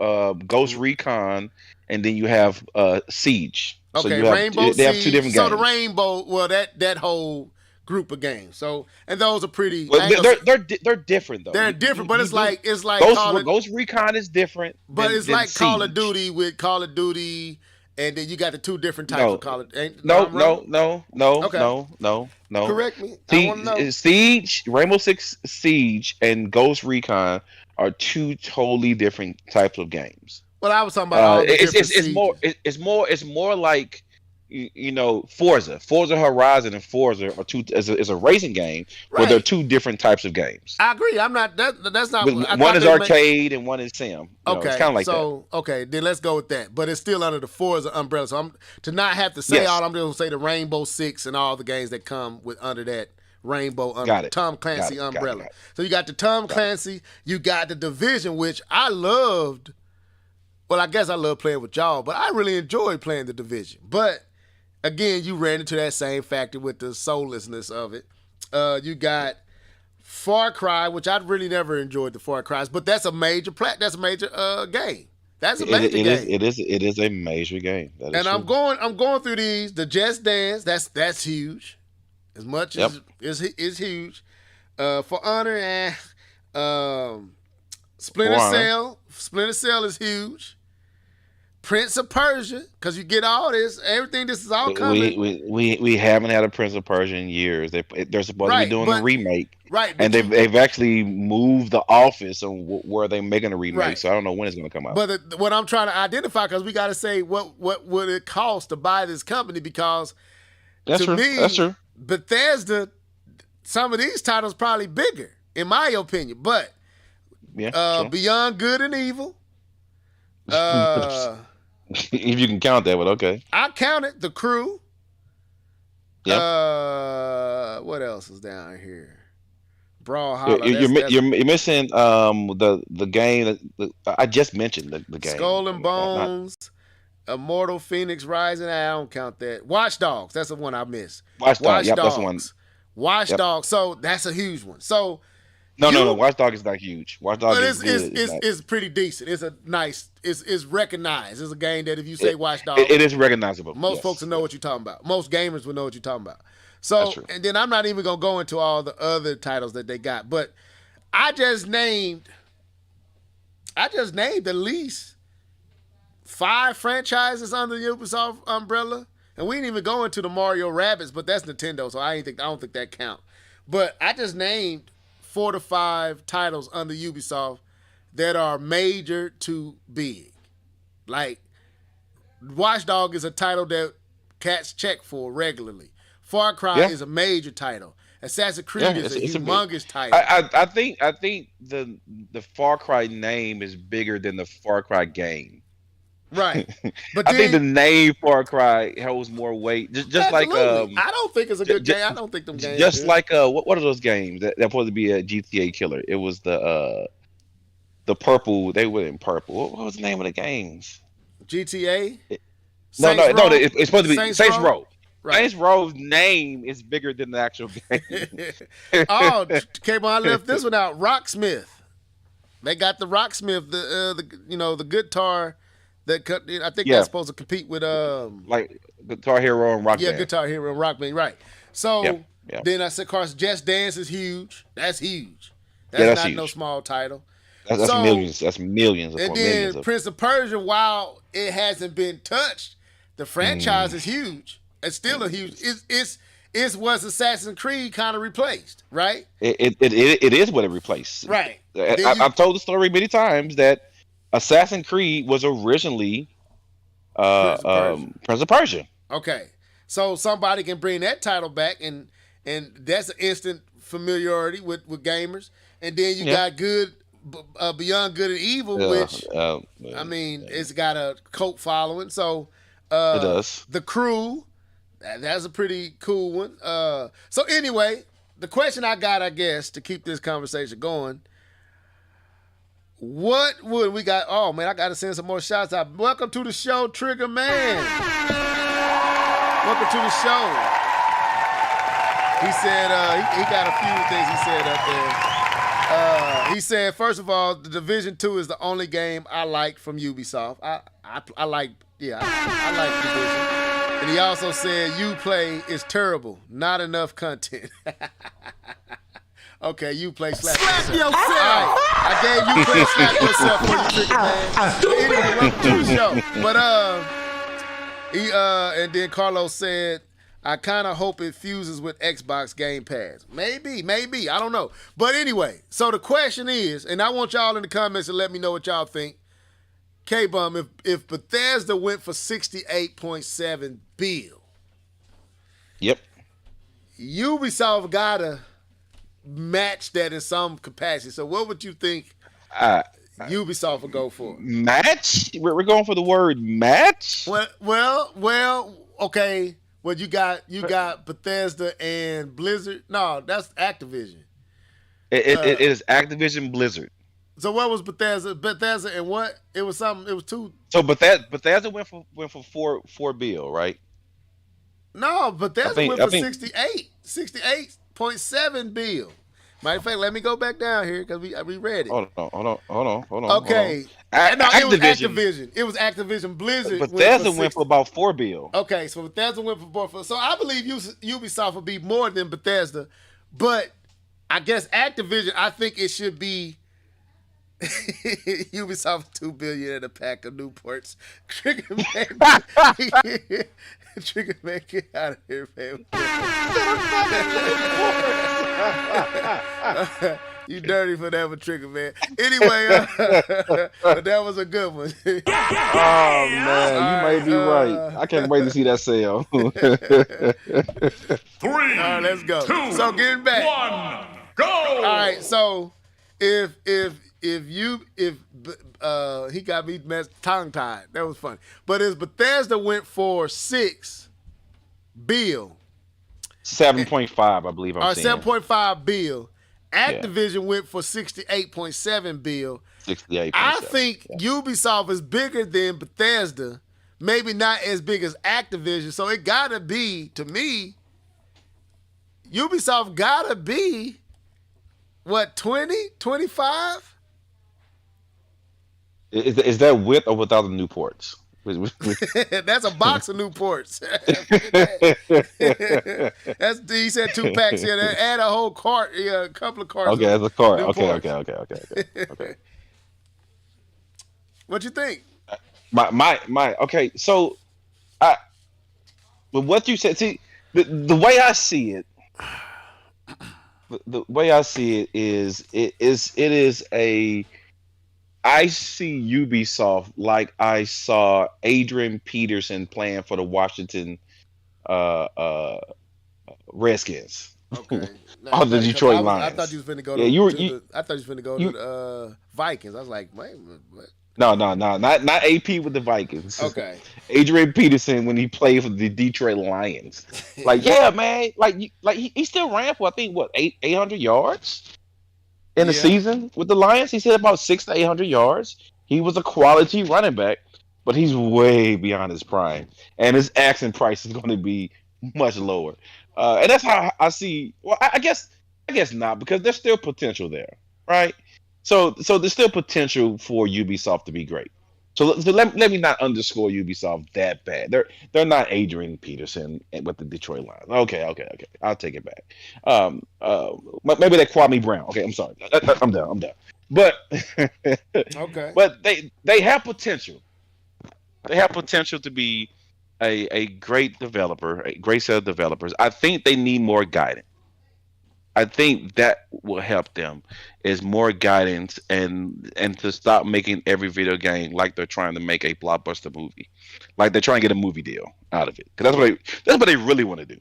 Ghost Recon, and then you have Siege. Okay, so Rainbow Siege. They have two different games. So the Rainbow, well, that whole group of games. So, and those are pretty. Well, they're different though. They're different, but it's like Ghost Recon is different. But it's like Siege. Call of Duty with Call of Duty. And then you got the two different types of Call of Duty. No. Okay. No. Correct me. I want to know. Siege, Rainbow Six Siege, and Ghost Recon are two totally different types of games. Well, I was talking about all the it's more like Forza Horizon and Forza are is a racing game, where they're two different types of games. I agree. I'm not that's not one is arcade and one is sim. Okay, it's kind of like that. Okay, then let's go with that. But it's still under the Forza umbrella. So to not have to say all, I'm just gonna say the Rainbow Six and all the games that come with under that Rainbow Tom Clancy umbrella. So you got the Tom Clancy, you got the Division, which I loved. Well, I guess I love playing with y'all, but I really enjoyed playing the Division. But again, you ran into that same factor with the soullessness of it. You got Far Cry, which I really never enjoyed the Far Cries, but that's a major game. That's a major game. It is a major game. And true. I'm going through these. The Just Dance, that's huge. As much as is huge. For Honor, Splinter Cell is huge. Prince of Persia, because you get all this, everything. This is all coming. We haven't had a Prince of Persia in years. They're supposed to be doing a remake, right? And they've actually moved the office on where they're making a remake. Right. So I don't know when it's going to come out. But what I'm trying to identify, because we got to say what would it cost to buy this company, because that's true. Bethesda, some of these titles probably bigger, in my opinion. But Beyond Good and Evil. If you can count that, but okay. I counted The Crew. Yep. What else is down here? Brawlhalla. You're missing the game that I just mentioned, the game. Skull and Bones, Immortal Phoenix Rising. I don't count that. Watch Dogs. That's the one I missed. Watch Dogs. Yep, that's the one. Watch Dogs. So that's a huge one. So. No. Watch Dogs is not huge. Watch Dogs is pretty decent. It's a nice. It's recognized. It's a game that if you say Watch Dogs, it is recognizable. Most folks will know what you're talking about. Most gamers will know what you're talking about. So, and then I'm not even gonna go into all the other titles that they got, but I just named I just named at least 5 franchises under the Ubisoft umbrella, and we didn't even go into the Mario Rabbids, but that's Nintendo, so I don't think that count. But I just named 4 to 5 titles under Ubisoft that are major to big. Like, Watch Dogs is a title that cats check for regularly. Far Cry is a major title. Assassin's Creed is a humongous title. I think the Far Cry name is bigger than the Far Cry game. Right. But I think the name Far Cry holds more weight. Just like I don't think it's a good game. I don't think them games. Just like what are those games that supposed to be a GTA killer? It was the purple. They were in purple. What was the name of the games? GTA. No. It's supposed to be Saints Row. Right. Saints Row's name is bigger than the actual game. Cable, I left this one out. Rocksmith. They got the Rocksmith, the guitar that I think that's supposed to compete with like Guitar Hero and Rock Band. Yeah, Guitar Hero and Rock Band, right. So then I said, of course, Just Dance is huge. That's huge. That's not huge. No small title. That's millions. That's millions. And then Prince of Persia, while it hasn't been touched, the franchise is huge. It's still a huge. It's what Assassin's Creed kind of replaced, right? It is what it replaced, right? I've told the story many times that Assassin's Creed was originally Prince of Persia. Okay, so somebody can bring that title back, and that's an instant familiarity with gamers. And then you got Beyond Good and Evil, which I mean, it's got a cult following. So it does. The Crew. That's a pretty cool one. So anyway, the question I got, I guess, to keep this conversation going, what would we got? Oh, man, I got to send some more shots out. Welcome to the show, Trigger Man. Welcome to the show. He said he got a few things he said up there. He said, first of all, The Division 2 is the only game I like from Ubisoft. I like Division. And he also said, Uplay is terrible. Not enough content. Okay, Uplay slap yourself. All right. I gave Uplay slap yourself for you, Trigger Man. But anyway, welcome to the show. And then Carlos said, I kind of hope it fuses with Xbox Game Pass. Maybe. I don't know. But anyway, so the question is, and I want y'all in the comments to let me know what y'all think. K-Bum, if Bethesda went for $68.7 billion, yep, Ubisoft gotta match that in some capacity. So what would you think Ubisoft would go for? Match? We're going for the word match? Well, okay. Well, you got Bethesda and Blizzard. No, that's Activision. It is Activision Blizzard. So what was Bethesda? Bethesda and what? It was something. It was 2. So Bethesda went for $4 billion, right? No, Bethesda went for 68.7 billion. Matter of fact, let me go back down here because we read it. Hold on. Okay. It was Activision. It was Activision Blizzard. Bethesda went for about $4 billion. Okay, so Bethesda went for $4 billion. So I believe Ubisoft will be more than Bethesda, but I guess Activision, I think it should be Ubisoft $2 billion and a pack of Newports. Trigger Man, get out of here, man. You dirty for that one, Trigger Man. Anyway, that was a good one. Oh man, you might be right. I can't wait to see that sale. 3. All right, let's go. 2, so getting back. 1, go. All right, so if he got me tongue tied. That was funny. But as Bethesda went for $6 billion. 7.5, I believe I'm saying. 7.5 billion. Activision went for 68.7 billion. 68.7. I think Ubisoft is bigger than Bethesda. Maybe not as big as Activision. So it gotta be, to me, Ubisoft gotta be what, 20, 25? Is that with or without the Newports? That's a box of Newports. He said 2 packs here. They add a whole cart, a couple of carts. Okay, that's a cart. Okay. Newports. Okay. Okay. All right, let's go. So getting back. All right, so if Ubisoft got $6 billion, Activision went for $6 billion. Okay. What you think? My. Okay, so I, but what you said. See, the way I see it, the way I see it is, it is a. I see Ubisoft like I saw Adrian Peterson playing for the Washington uh, uh, Redskins Okay. Now, or the because Detroit I thought you Lions. was finna go Yeah, you were to you the I thought you was finna go to you. the Vikings. I was like, wait, what? No, not AP with the Vikings. Okay. Adrian Peterson when he played for the Detroit Lions. Like, yeah, man, like he still ran for I think what 800 yards in the Yeah. season with the Lions. He said about 600 to 800 yards. He was a quality running back, but he's way beyond his prime, and his asking price is going to be much lower. And that's how I see. Well, I guess not because there's still potential there, right? So there's still potential for Ubisoft to be great. So let me not underscore Ubisoft that bad. They're not Adrian Peterson with the Detroit Lions. Okay. I'll take it back. Maybe they're Kwame Brown. Okay, I'm sorry. I'm done. I'm done. But Okay. but they have potential. They have potential to be a great developer, a great set of developers. I think they need more guidance. I think that will help them is more guidance and to stop making every video game like they're trying to make a blockbuster movie, like they're trying to get a movie deal out of it. Because that's what they really want to do.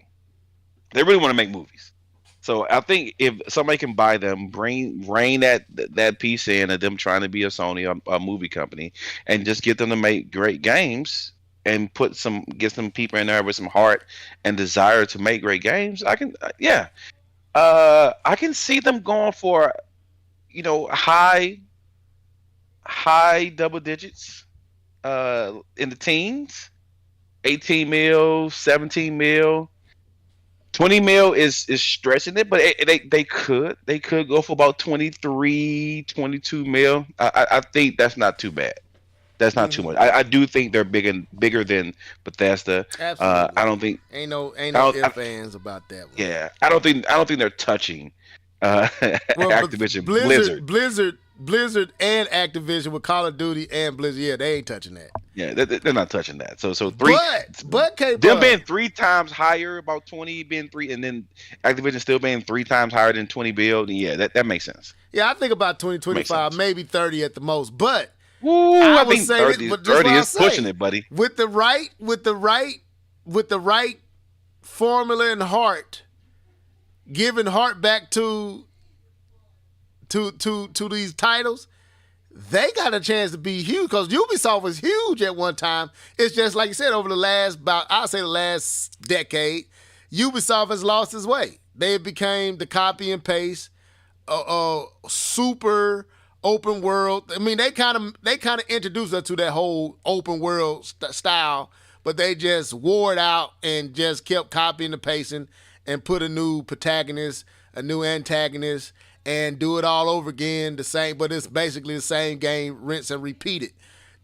They really want to make movies. So I think if somebody can buy them, rein that piece in of them trying to be a Sony a movie company, and just get them to make great games and get some people in there with some heart and desire to make great games. Yeah, I can see them going for high double digits, in the teens, 18 mil, 17 mil. 20 mil is stretching it, but they could go for about 23, 22 mil. I think that's not too bad. That's not too much. I do think they're bigger than Bethesda. Absolutely. I don't think Ain't no I ifs ands about that one. yeah, I don't think they're touching Well, Activision Blizzard. Blizzard and Activision with Call of Duty and Blizzard, yeah, they ain't touching that. Yeah, they're not touching that. So But them being 3 times higher, about 20 being three, and then Activision still being 3 times higher than 20 bill. Yeah, that makes sense. Yeah, I think about 20, 25, maybe 30 at the most. But Ooh, I I would think say 30, this, but 30 is is pushing it, buddy. With the right formula and heart, giving heart back to these titles, they got a chance to be huge because Ubisoft was huge at one time. It's just like you said, over the last the last decade, Ubisoft has lost its way. They became the copy and paste, super open world. I mean, they kind of introduced us to that whole open world style, but they just wore it out and just kept copying and pasting and put a new protagonist, a new antagonist, and do it all over again, the same, but it's basically the same game, rinse and repeat it.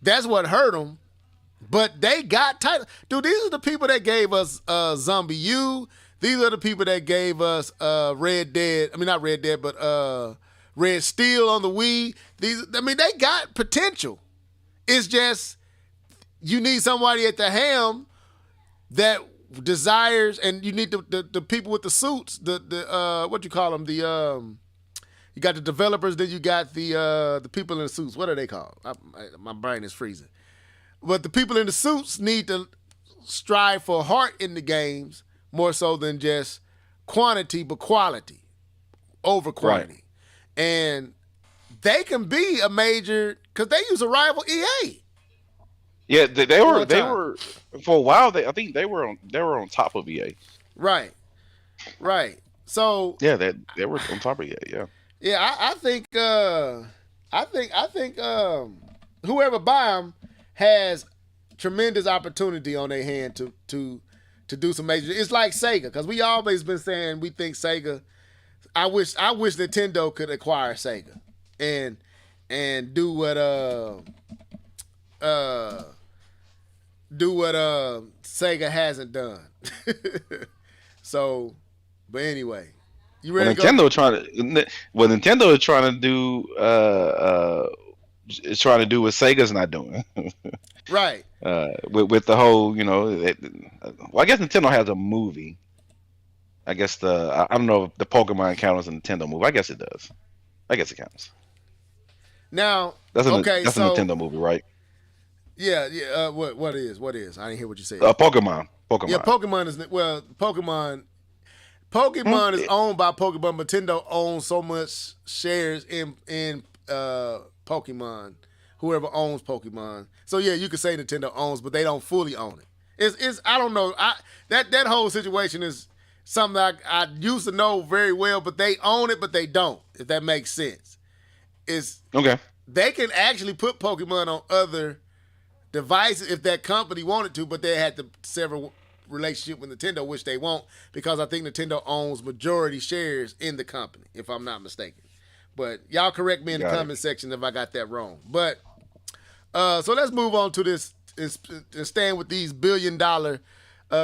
That's what hurt them, but they got titles. Dude, these are the people that gave us Zombie U. These are the people that gave us Red Dead. I mean, not Red Dead, but Red Steel on the Wii. They got potential. It's just you need somebody at the helm that desires, and you need the people with the suits, the what you call them, you got the developers, then you got the people in the suits. What are they called? My brain is freezing. But the people in the suits need to strive for heart in the games more so than just quantity, but quality over quantity. Right. And they can be a major, because they use a rival EA. Yeah, they were for a while. I think they were on top of EA. Right. So yeah, they were on top of EA. Yeah. Yeah, I think whoever buy them has tremendous opportunity on their hand to do some major. It's like Sega, because we always been saying we think Sega. I wish Nintendo could acquire Sega and do what Sega hasn't done. So, but anyway. Nintendo is trying to do is trying to do what Sega's not doing. Right. With the whole, well, I guess Nintendo has a movie. I guess I don't know if the Pokemon counts as a Nintendo movie. I guess it does. I guess it counts. Now, that's a Nintendo movie, right? Yeah, yeah. What is? I didn't hear what you said. Pokemon. Yeah, Pokemon is Pokemon. Pokemon is owned by Pokemon. Nintendo owns so much shares in Pokemon. Whoever owns Pokemon. So yeah, you could say Nintendo owns, but they don't fully own it. It's I don't know. That whole situation is something I used to know very well, but they own it, but they don't. If that makes sense. It's okay. They can actually put Pokemon on other devices if that company wanted to, but they had to sever relationship with Nintendo, which they won't, because I think Nintendo owns majority shares in the company, if I'm not mistaken. But y'all correct me in the comment section if I got that wrong. But so let's move on to this and staying with these billion-dollar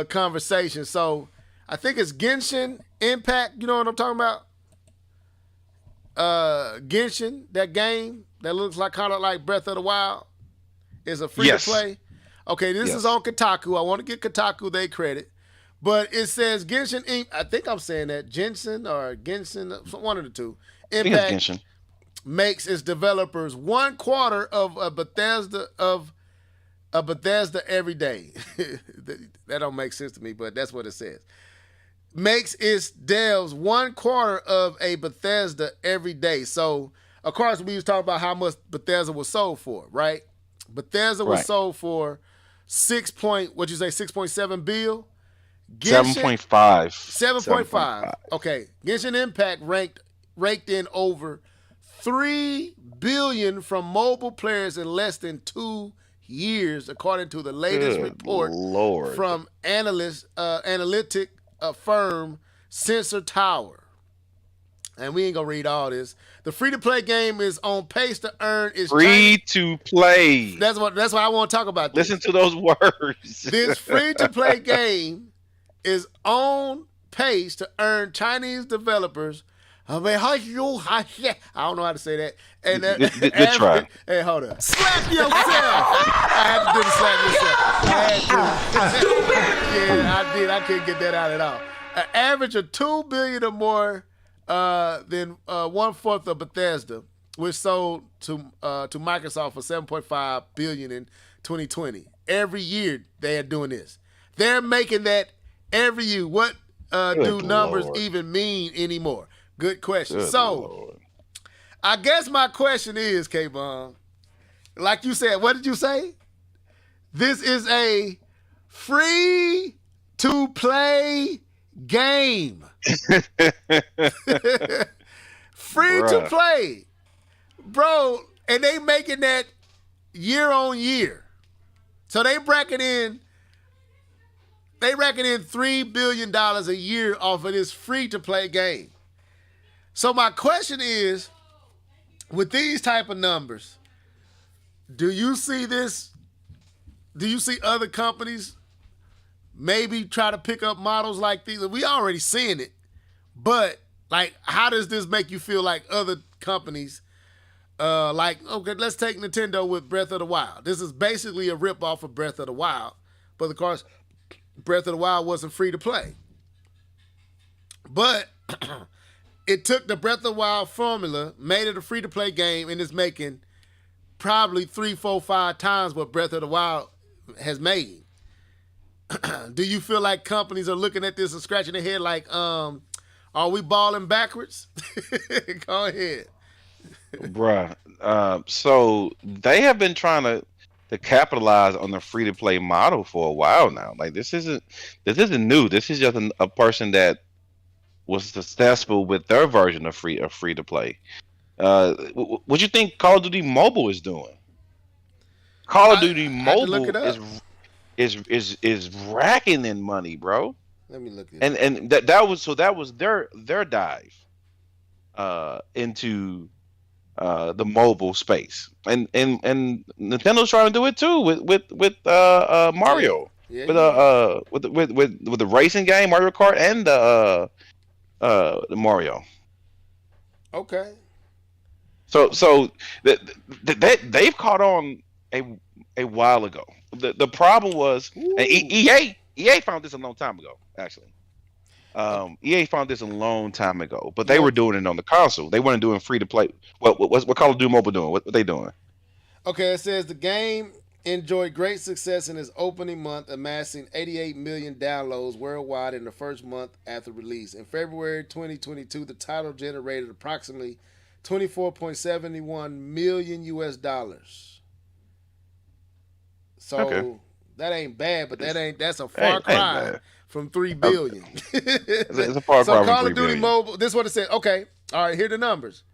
conversations. So I think it's Genshin Impact. You know what I'm talking about? Genshin, that game that looks like kind of like Breath of the Wild, is a free to play. Okay, this is on Kotaku. I want to give Kotaku their credit, but it says Genshin Inc. I think I'm saying that Genshin or Genshin, one of the two. Impact makes its developers 1/4 of a Bethesda every day. That don't make sense to me, but that's what it says. Makes its devs 1/4 of a Bethesda every day. So, of course, we was talking about how much Bethesda was sold for, right? Bethesda was sold for 6.7 billion. 7.5. 7.5. Okay. Genshin Impact raked in over 3 billion from mobile players in less than 2 years, according to the latest report from analytic firm Sensor Tower. And we ain't gonna read all this. The free-to-play game is on pace to earn its free-to-play. That's why I want to talk about this. Listen to those words. This free-to-play game is on pace to earn Chinese developers. I don't know how to say that. And good try. Hey, hold up. Slap yourself. I had to do the slap yourself. Yeah, I did. I couldn't get that out at all. An average of 2 billion or more than 1/4 of Bethesda, which sold to Microsoft for 7.5 billion in 2020. Every year they are doing this. They're making that every year. What do numbers even mean anymore? Good question. Lord. I guess my question is, K-Bong, like you said, what did you say? This is a free-to-play game. Free-to-play. Bro, and they making that year on year. So they racking in $3 billion a year off of this free-to-play game. So my question is, with these type of numbers, do you see this? Do you see other companies maybe try to pick up models like these? We already seeing it, but like, how does this make you feel like other companies? Okay, let's take Nintendo with Breath of the Wild. This is basically a ripoff of Breath of the Wild, but of course, Breath of the Wild wasn't free to play. But it took the Breath of the Wild formula, made it a free-to-play game, and is making probably 3, 4, 5 times what Breath of the Wild has made. Do you feel like companies are looking at this and scratching their head like, are we balling backwards? Go ahead. Bruh. So they have been trying to capitalize on the free-to-play model for a while now. Like, this isn't new. This is just a person that was successful with their version of free to play. What you think Call of Duty Mobile is doing? Call of Duty Mobile is racking in money, bro. Let me look at it. And that was their dive into the mobile space. And Nintendo's trying to do it too with Mario. With the racing game Mario Kart and the Mario. Okay. So they've caught on a while ago. The problem was EA found this a long time ago, actually. EA found this a long time ago, but they were doing it on the console. They weren't doing free to play. What Call of Duty Mobile doing? What they doing? Okay, it says the game enjoyed great success in its opening month, amassing 88 million downloads worldwide in the first month after release. In February 2022, the title generated approximately 24.71 million US dollars. So that ain't bad, but that's a far cry from 3 billion. It's a far cry from 3 billion. So Call of Duty Mobile, this is what it said. Okay, all right, here are the numbers.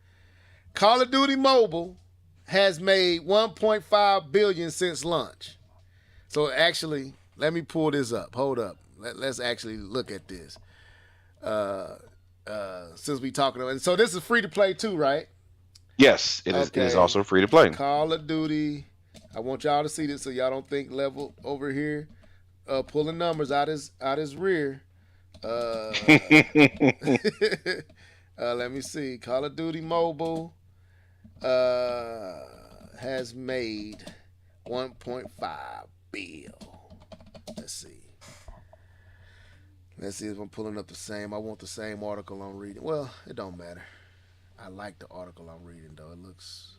Call of Duty Mobile has made 1.5 billion since launch. So actually, let me pull this up. Hold up. Let's actually look at this. Since we talking about, and so this is free to play too, right? Yes, it is. It is also free to play. Call of Duty. I want y'all to see this so y'all don't think level over here pulling numbers out his rear. Let me see. Call of Duty Mobile has made 1.5 billion. Let's see if I'm pulling up the same. I want the same article I'm reading. Well, it don't matter. I like the article I'm reading though. It looks.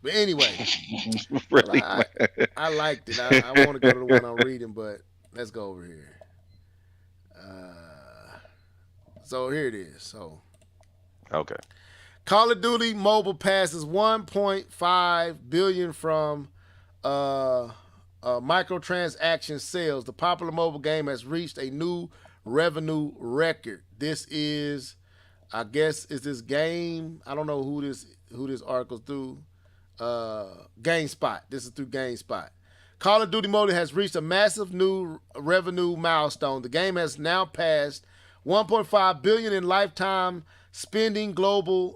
But anyway, really, I liked it. I want to go to the one I'm reading, but let's go over here. So here it is. So okay. Call of Duty Mobile passes 1.5 billion from microtransaction sales. The popular mobile game has reached a new revenue record. This is, I guess, is this game? I don't know who this article's through. GameSpot. This is through GameSpot. Call of Duty Mobile has reached a massive new revenue milestone. The game has now passed 1.5 billion in lifetime spending globally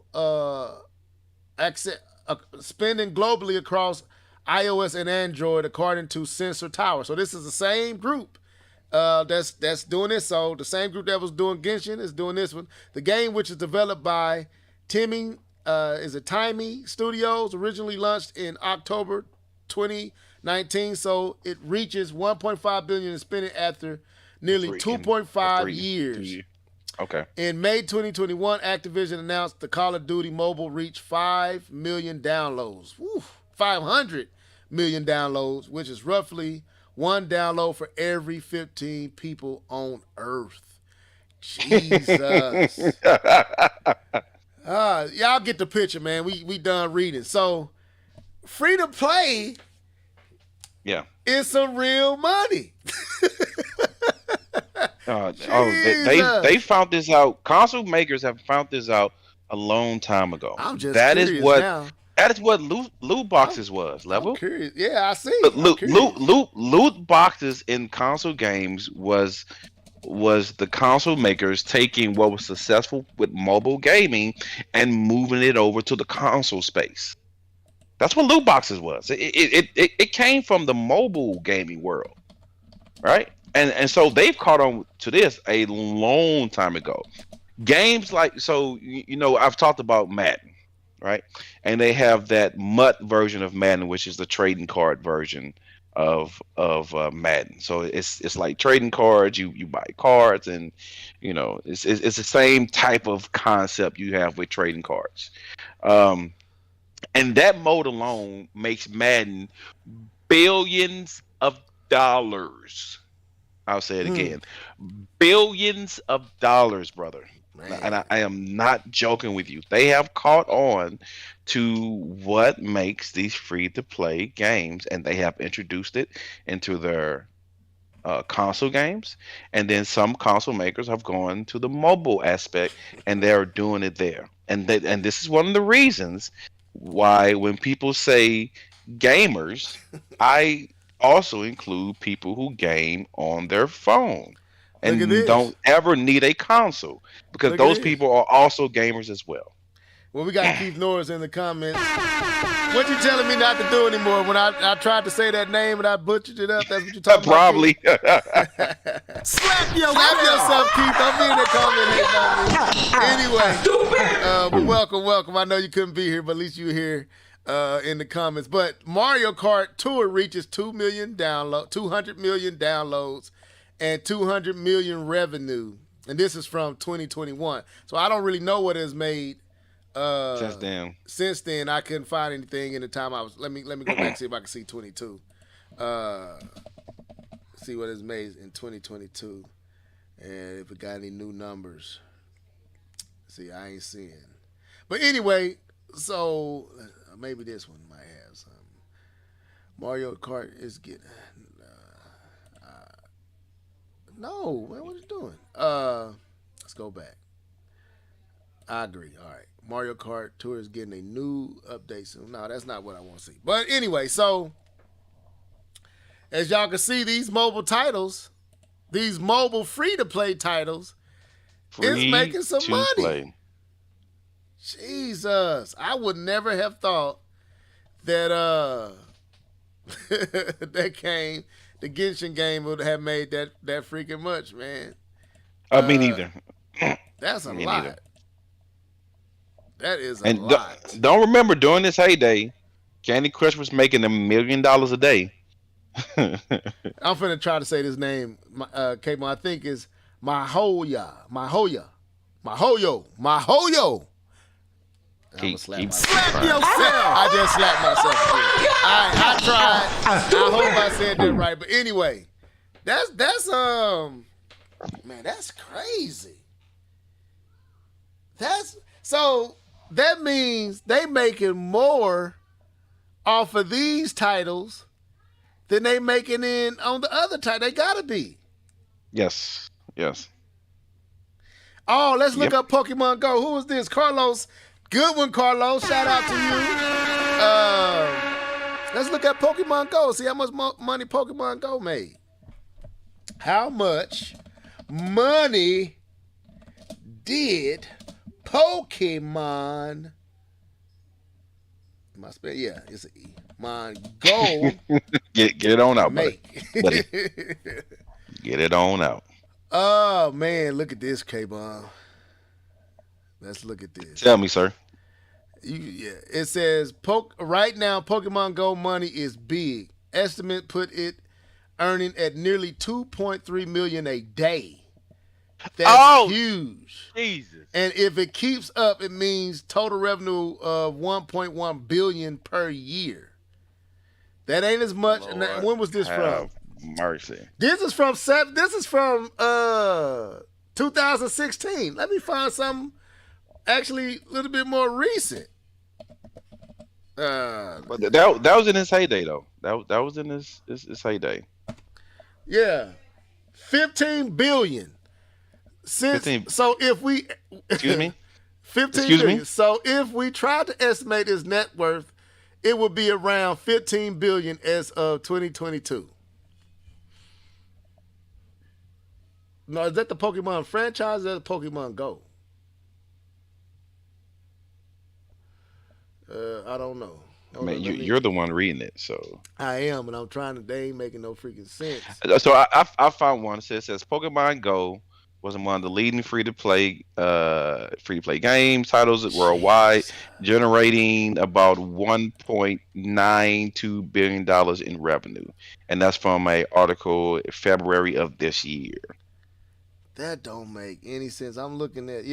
across iOS and Android, according to Sensor Tower. So this is the same group that's doing this. So the same group that was doing Genshin is doing this one. The game, which is developed by Timmy Studios, originally launched in October 2019. So it reaches 1.5 billion in spending after nearly 2.5 years. Okay. In May 2021, Activision announced the Call of Duty Mobile reached 5 million downloads. Woo, 500 million downloads, which is roughly one download for every 15 people on Earth. Jesus. Y'all get the picture, man. We done reading. So, free to play is some real money. They found this out. Console makers have found this out a long time ago. I'm just curious now. That is what loot boxes was. Level. I'm curious. Yeah, I see. Loot boxes in console games was the console makers taking what was successful with mobile gaming and moving it over to the console space. That's what loot boxes was. It came from the mobile gaming world, right? And so they've caught on to this a long time ago. Games like, so, I've talked about Madden, right? And they have that MUT version of Madden, which is the trading card version of Madden. So it's like trading cards. You buy cards, and it's the same type of concept you have with trading cards. And that mode alone makes Madden billions of dollars. I'll say it again. Billions of dollars, brother. Man. And I am not joking with you. They have caught on to what makes these free-to-play games, and they have introduced it into their console games. And then some console makers have gone to the mobile aspect, and they're doing it there. And this is one of the reasons why when people say gamers, I also include people who game on their phone and don't ever need a console, because those people are also gamers as well. Well, we got Keith Norris in the comments. What you telling me not to do anymore? When I tried to say that name and I butchered it up, that's what you're talking Probably. about? Slap yourself, Keith. Don't be in that comment hating on me. Anyway, welcome. I know you couldn't be here, but at least you here in the comments. But Mario Kart Tour reaches 200 million downloads, and 200 million revenue. And this is from 2021. So I don't really know what has made since then. I couldn't find anything in the time I was. Let me go back and see if I can see 22. See what is made in 2022, and if it got any new numbers. See, I ain't seeing. But anyway, so maybe this one might have some. Mario Kart is getting. No, man, what are you doing? Let's go back. I agree. All right, Mario Kart Tour is getting a new update soon. No, that's not what I want to see. But anyway, so. As y'all can see, these mobile titles, these mobile free-to-play titles, is making some money. Play. Jesus. I would never have thought that the Genshin game would have made that freaking much, man. Me neither. That's a lot. Neither. That is a lot. Don't remember, during this heyday, Candy Crush was making $1 million a day. I'm finna try to say this name, K-Mo. I think is Mahoyo. Slap yourself. I just slapped myself. I tried. I hope I said that right. But anyway, that's man, that's crazy. So that means they making more off of these titles than they making in on the other title. They gotta be. Yes. Oh, let's look up Pokemon Go. Who is this? Carlos. Good one, Carlos. Shout out to you. Let's look at Pokemon Go. See how much money Pokemon Go made. How much money did Pokemon? Yeah, it's an E. Go. Get it on out, buddy. Get it on out. Oh man, look at this, K-Bomb. Let's look at this. Tell me, sir. It says right now Pokemon Go money is big. Estimate put it earning at nearly 2.3 million a day. That's huge. Jesus. And if it keeps up, it means total revenue of 1.1 billion per year. That ain't as much. Lord, when was this from? Mercy. This is from 2016. Let me find something actually a little bit more recent. But that was in his heyday, though. That was in his heyday. Yeah, 15 billion. So if we excuse me, 15 billion. So if we try to estimate his net worth, it would be around 15 billion as of 2022. No, is that the Pokemon franchise or the Pokemon Go? I don't know. Man, you're the one reading it, so I am, and I'm trying to. They ain't making no freaking sense. So I found one. It says Pokemon Go was among the leading free-to-play games titles worldwide, generating about $1.92 billion in revenue, and that's from an article February of this year. That don't make any sense. I'm looking at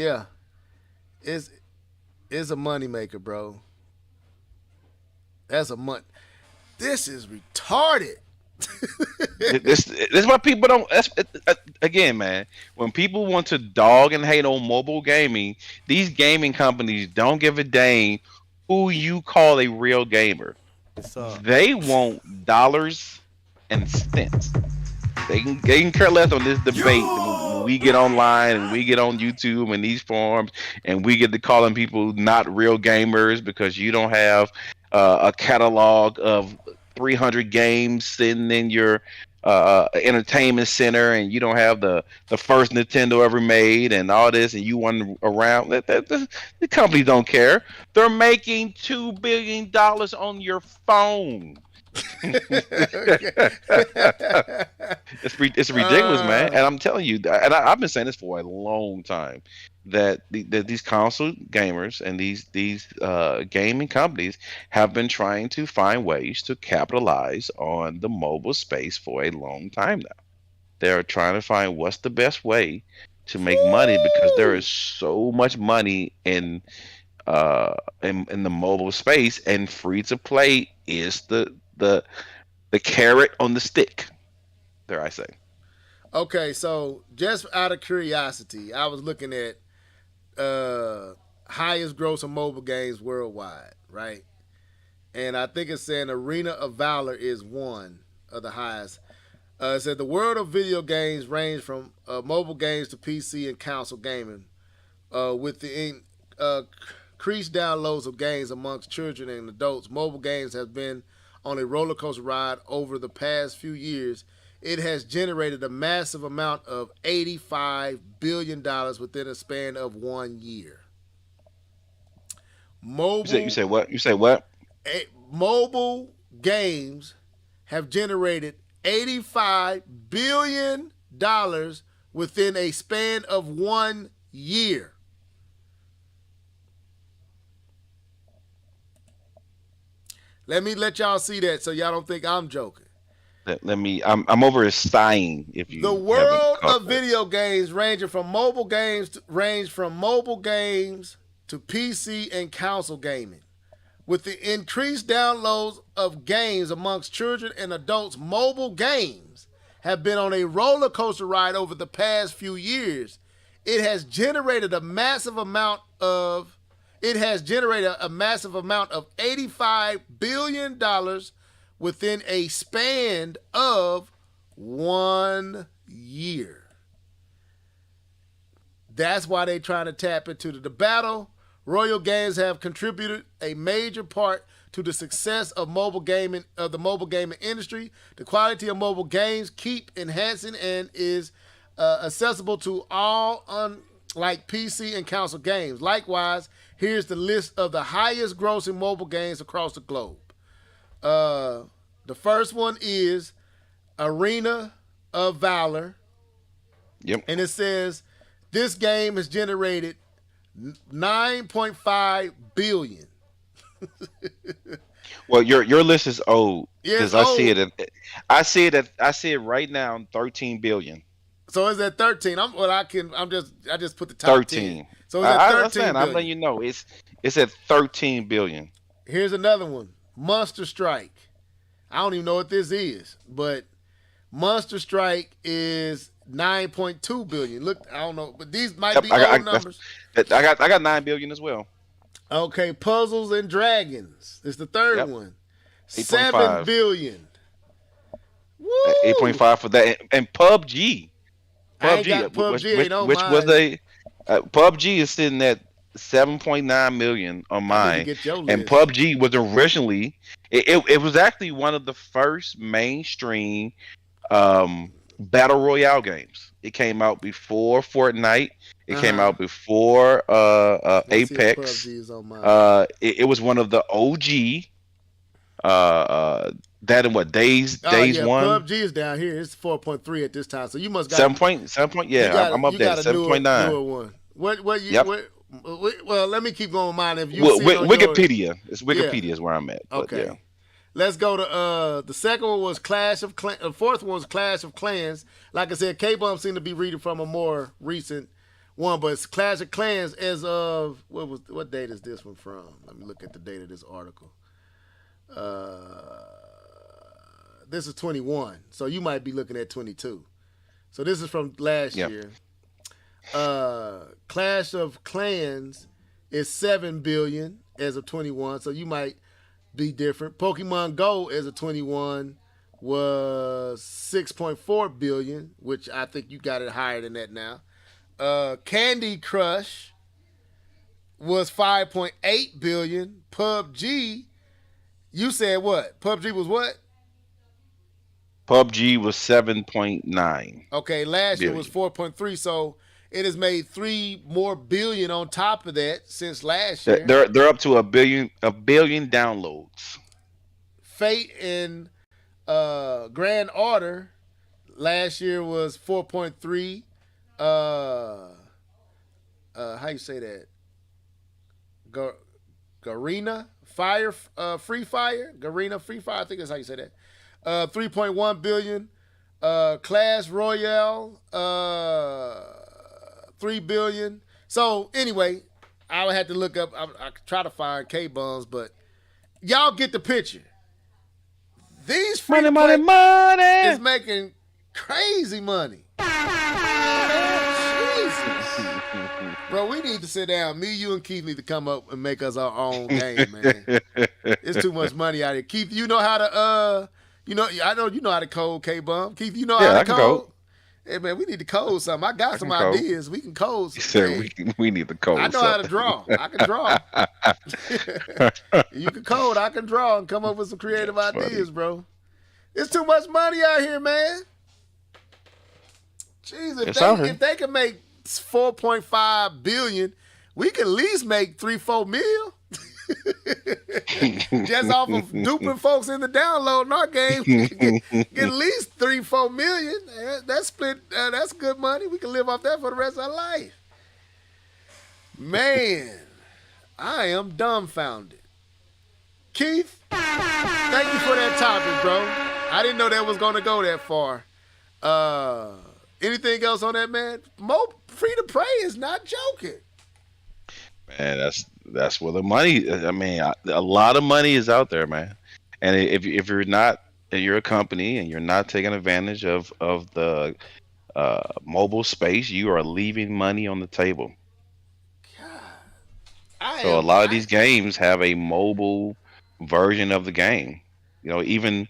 it's a moneymaker, bro. That's a month. This is retarded. This is why people don't. Again, man, when people want to dog and hate on mobile gaming, these gaming companies don't give a dang who you call a real gamer. They want dollars and cents. They can care less on this debate. When we get online and we get on YouTube and these forums and we get to calling people not real gamers because you don't have a catalog of 300 games sitting in your entertainment center, and you don't have the first Nintendo ever made and all this, and you want around. The companies don't care. They're making $2 billion on your phone. It's ridiculous, man. And I'm telling you, and I've been saying this for a long time, that these console gamers and these gaming companies have been trying to find ways to capitalize on the mobile space for a long time now. They're trying to find what's the best way to make money, because there is so much money in the mobile space, and free to play is the carrot on the stick, dare I say. Okay, so just out of curiosity, I was looking at highest grossing mobile games worldwide, right? And I think it's saying Arena of Valor is one of the highest. It said the world of video games range from mobile games to PC and console gaming, with the increased downloads of games amongst children and adults. Mobile games have been on a roller coaster ride over the past few years. It has generated a massive amount of $85 billion within a span of 1 year. You say what? You say what? Mobile games have generated $85 billion within a span of 1 year. Let me let y'all see that so y'all don't think I'm joking. I'm over here sighing. If you the world of video games range from mobile games to PC and console gaming. With the increased downloads of games amongst children and adults, mobile games have been on a roller coaster ride over the past few years. It has generated a massive amount of $85 billion within a span of 1 year. That's why they're trying to tap into the battle. Royal Games have contributed a major part to the success of the mobile gaming industry. The quality of mobile games keep enhancing and is accessible to all, unlike PC and console games. Likewise, here's the list of the highest grossing mobile games across the globe. The first one is Arena of Valor. Yep. And it says this game has generated $9.5 billion. Well, your list is old, because yeah, I see it right now, 13 billion. So is that 13? I just put the top 13. 10. So is that 13 billion? I'm letting you know it's at 13 billion. Here's another one, Monster Strike. I don't even know what this is, but Monster Strike is 9.2 billion. Look, I don't know, but these might be old numbers. I got 9 billion as well. Okay, Puzzles and Dragons is the third one. 7 billion. Woo! 8.5 for that. And PUBG. PUBG is sitting at 7.9 million on mine. And PUBG was originally it was actually one of the first mainstream battle royale games. It came out before Fortnite. It came out before Apex. It was one of the OG. That and what days one. PUBG is down here. It's 4.3 at this time. So you must got 7. Yeah, I'm up there. 7.9. What you? Yep. Well, let me keep going with mine. If you Wikipedia, it's Wikipedia is where I'm at. Okay. Yeah. Let's go to the second one was Clash of Clans. The fourth one was Clash of Clans. Like I said, K-Bump seemed to be reading from a more recent one, but it's Clash of Clans as of what date is this one from? Let me look at the date of this article. This is 21, so you might be looking at 22. So this is from last year. Clash of Clans is 7 billion as of 21, so you might be different. Pokemon Go as of 21 was 6.4 billion, which I think you got it higher than that now. Candy Crush was 5.8 billion. PUBG, you said what? PUBG was what? PUBG was 7.9. Okay, last year was 4.3, so it has made 3 more billion on top of that since last year. They're up to a billion downloads. Fate and Grand Order last year was 4.3. How you say that? Garena Fire, Free Fire, Garena Free Fire. I think that's how you say that. 3.1 billion. Clash Royale, 3 billion. So anyway, I would have to look up. I try to find K-Bums, but y'all get the picture. These free money is making crazy money. Jesus. Bro, we need to sit down. Me, you, and Keith need to come up and make us our own game, man. It's too much money out here. Keith, you know how to I know you know how to code, K-Bum. Keith, you know how to code? Hey, man, we need to code something. I got some ideas. We can code some. Said we need to code. I know how to draw. I can draw. You can code. I can draw and come up with some creative ideas, bro. It's too much money out here, man. Jeez, if they can make 4.5 billion, we can at least make 3-4 mil. Just off of duping folks in the download in our game, get at least 3-4 million. That's split. That's good money. We can live off that for the rest of our life. Man, I am dumbfounded. Keith, thank you for that topic, bro. I didn't know that was going to go that far. Anything else on that, man? Free to play is not joking. Man, that's where the money. I mean, a lot of money is out there, man. And if you're a company and you're not taking advantage of the mobile space, you are leaving money on the table. God, so a lot of these games have a mobile version of the game. You know, even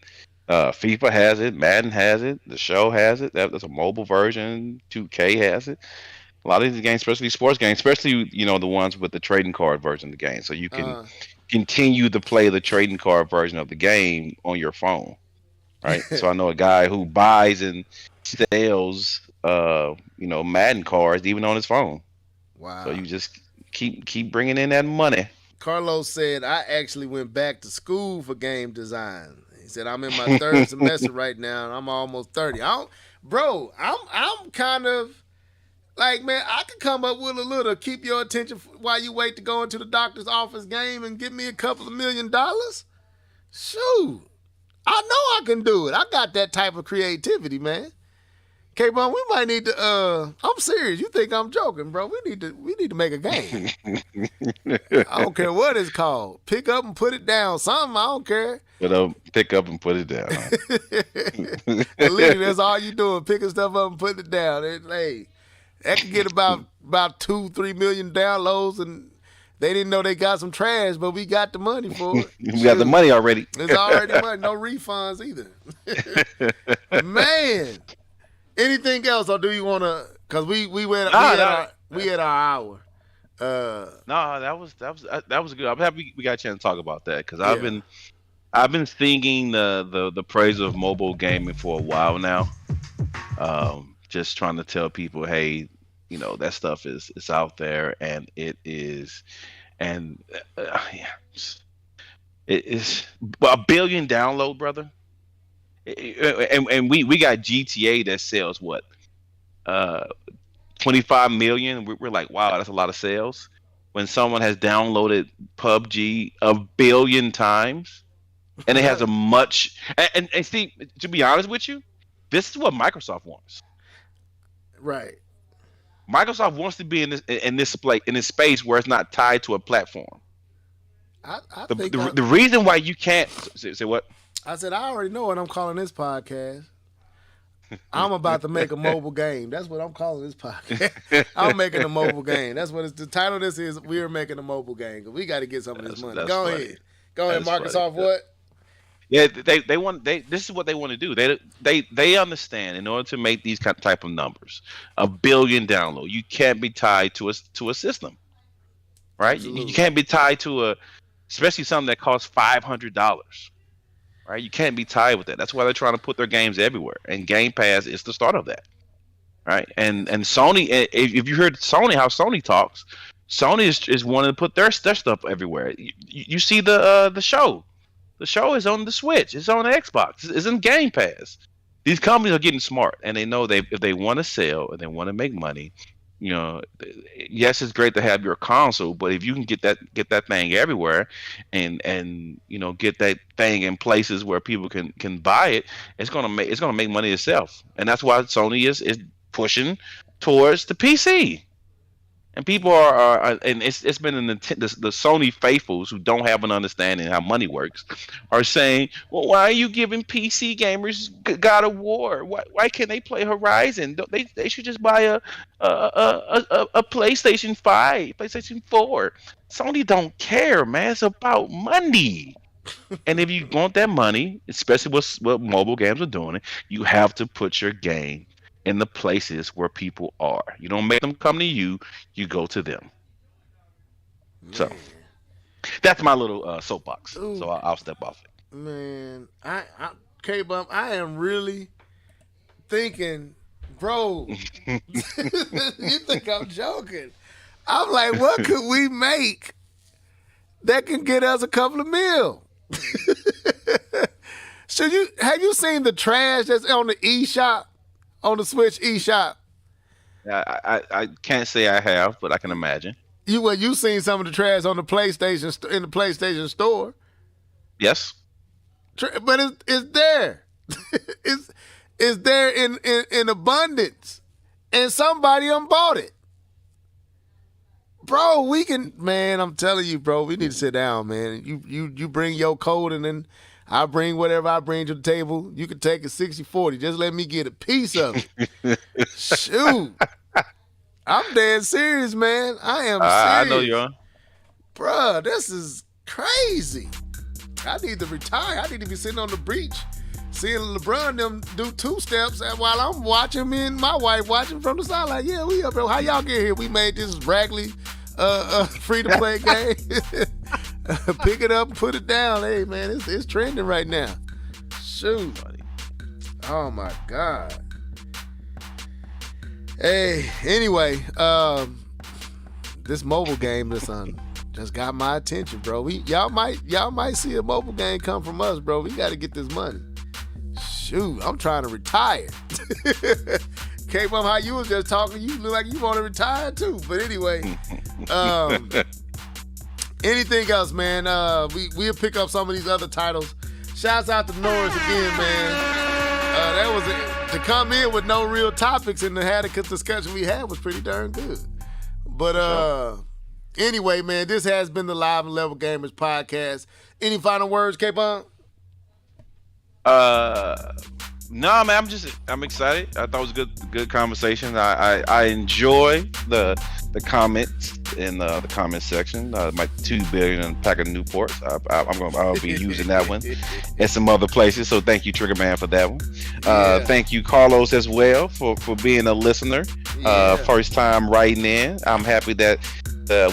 FIFA has it, Madden has it, the show has it. That's a mobile version. 2K has it. A lot of these games, especially sports games, especially the ones with the trading card version of the game, so you can continue to play the trading card version of the game on your phone, right? So I know a guy who buys and sells, Madden cards even on his phone. Wow! So you just keep bringing in that money. Carlos said, "I actually went back to school for game design." He said, "I'm in my third semester right now, and I'm almost 30." I'm kind of. Like, man, I could come up with a little keep your attention while you wait to go into the doctor's office game and give me a couple of $1 million. Shoot. I know I can do it. I got that type of creativity, man. K-Bone, we might need to, I'm serious. You think I'm joking, bro. We need to make a game. I don't care what it's called. Pick up and put it down. Something, I don't care. But pick up and put it down. Literally, that's all you doing, picking stuff up and putting it down. Hey. That could get about 2-3 million downloads, and they didn't know they got some trash, but we got the money for it. We got the money already. It's already money. No refunds either. Man, anything else, or do you want to? Because we had our hour. No, that was good. I'm happy we got a chance to talk about that because I've been singing the praise of mobile gaming for a while now. Just trying to tell people, hey, that stuff is out there, and it is, and it is a billion download, brother. And we got GTA that sells what, 25 million. We're like, wow, that's a lot of sales. When someone has downloaded PUBG 1 billion times, and it has a much, and see, to be honest with you, this is what Microsoft wants. Right. Microsoft wants to be in this space where it's not tied to a platform. The reason why you can't say what? I said I already know what I'm calling this podcast. I'm about to make a mobile game. That's what I'm calling this podcast. I'm making a mobile game. That's what the title of this is. We're making a mobile game because we got to get some of this money. Go ahead, Microsoft. Funny. What? Yeah, they want. This is what they want to do. They understand in order to make these type of numbers, 1 billion download, you can't be tied to a system, right? You can't be tied to especially something that costs $500, right? You can't be tied with that. That's why they're trying to put their games everywhere, and Game Pass is the start of that, right? And Sony, if you heard how Sony talks, Sony is wanting to put their stuff everywhere. You see the show. The show is on the Switch. It's on the Xbox. It's in Game Pass. These companies are getting smart, and they know if they want to sell and they want to make money, yes, it's great to have your console, but if you can get that thing everywhere, and get that thing in places where people can buy it, it's gonna make money itself, and that's why Sony is pushing towards the PC. And people are and it's been the Sony faithfuls who don't have an understanding how money works are saying, well, why are you giving PC gamers God of War? Why can't they play Horizon? They should just buy a PlayStation 5, PlayStation 4. Sony don't care, man. It's about money. And if you want that money, especially what mobile games are doing, you have to put your game in the places where people are. You don't make them come to you. You go to them. Man. So that's my little soapbox. Ooh. So I'll step off it. Man, K-Bump, I am really thinking, bro, you think I'm joking. I'm like, what could we make that can get us a couple of mil? Have you seen the trash that's on the eShop? On the Switch eShop? I can't say I have, but I can imagine. You seen some of the trash on the PlayStation in the PlayStation Store? Yes, but it's there. it's there in abundance, and somebody bought it, bro. Man. I'm telling you, bro. We need to sit down, man. You bring your code, and then I bring whatever I bring to the table. You can take it 60-40. Just let me get a piece of it. Shoot. I'm dead serious, man. I am serious. I know you are. Bruh, this is crazy. I need to retire. I need to be sitting on the beach seeing LeBron them do 2 steps while I'm watching, me and my wife watching from the side. Like, yeah, we up here. How y'all get here? We made this Ragley free-to-play game. Pick it up and put it down. Hey, man, it's trending right now. Shoot. Oh, my God. Hey, anyway, this mobile game just got my attention, bro. Y'all might see a mobile game come from us, bro. We got to get this money. Shoot, I'm trying to retire. Came up how you was just talking. You look like you want to retire, too. But anyway, anything else, man? We'll pick up some of these other titles. Shouts out to Norris again, man. That was to come in with no real topics and to have the discussion we had was pretty darn good. But anyway, man, this has been the Live and Level Gamers podcast. Any final words, K-Bump? No, man, I'm excited. I thought it was a good conversation. I enjoy the comments in the comment section. My 2 billion pack of Newports. I'll be using that one and some other places. So thank you, Trigger Man, for that one. Thank you, Carlos, as well for being a listener. First time writing in. I'm happy that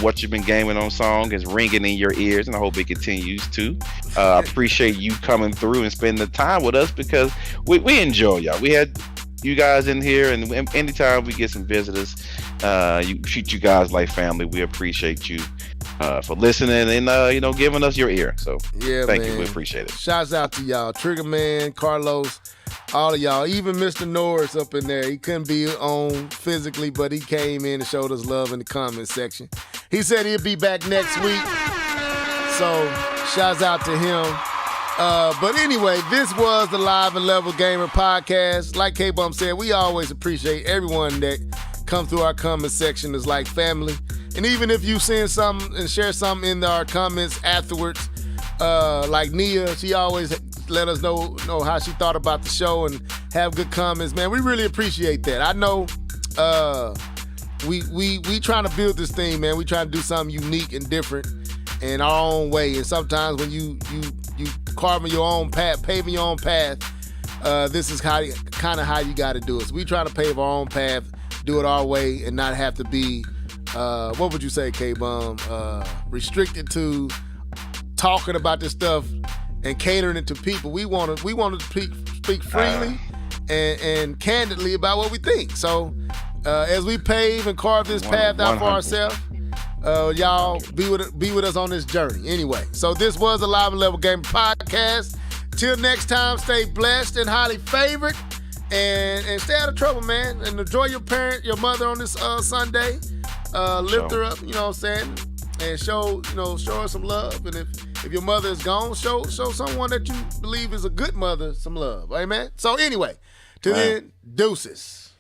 What You've Been Gaming on song is ringing in your ears, and I hope it continues to. I appreciate you coming through and spending the time with us because we enjoy y'all. We had you guys in here, and anytime we get some visitors, you treat you guys like family. We appreciate you for listening and giving us your ear. So thank you. We appreciate it. Shouts out to y'all, Trigger Man, Carlos, all of y'all, even Mr. Norris up in there. He couldn't be on physically, but he came in and showed us love in the comment section. He said he'll be back next week. So shouts out to him. But anyway, this was the Live and Level Gamer podcast. Like K-Bump said, we always appreciate everyone that comes through our comment section is like family. And even if you send something and share something in our comments afterwards, like Nia, she always let us know how she thought about the show and have good comments. Man, we really appreciate that. I know we trying to build this thing, man. We trying to do something unique and different in our own way. And sometimes when you carving your own path, paving your own path, this is how you got to do it. So we try to pave our own path, do it our way, and not have to be, what would you say, K-Bum, restricted to talking about this stuff and catering it to people. We want to speak freely and candidly about what we think. So as we pave and carve this path out for ourselves, Y'all be with us on this journey. Anyway, so this was the Live and Level Gaming Podcast. Till next time, stay blessed and highly favored, and stay out of trouble, man. And enjoy your mother on this Sunday. Lift her up, you know what I'm saying, and show her some love. And if your mother is gone, show someone that you believe is a good mother some love. Amen. So anyway, till then, deuces.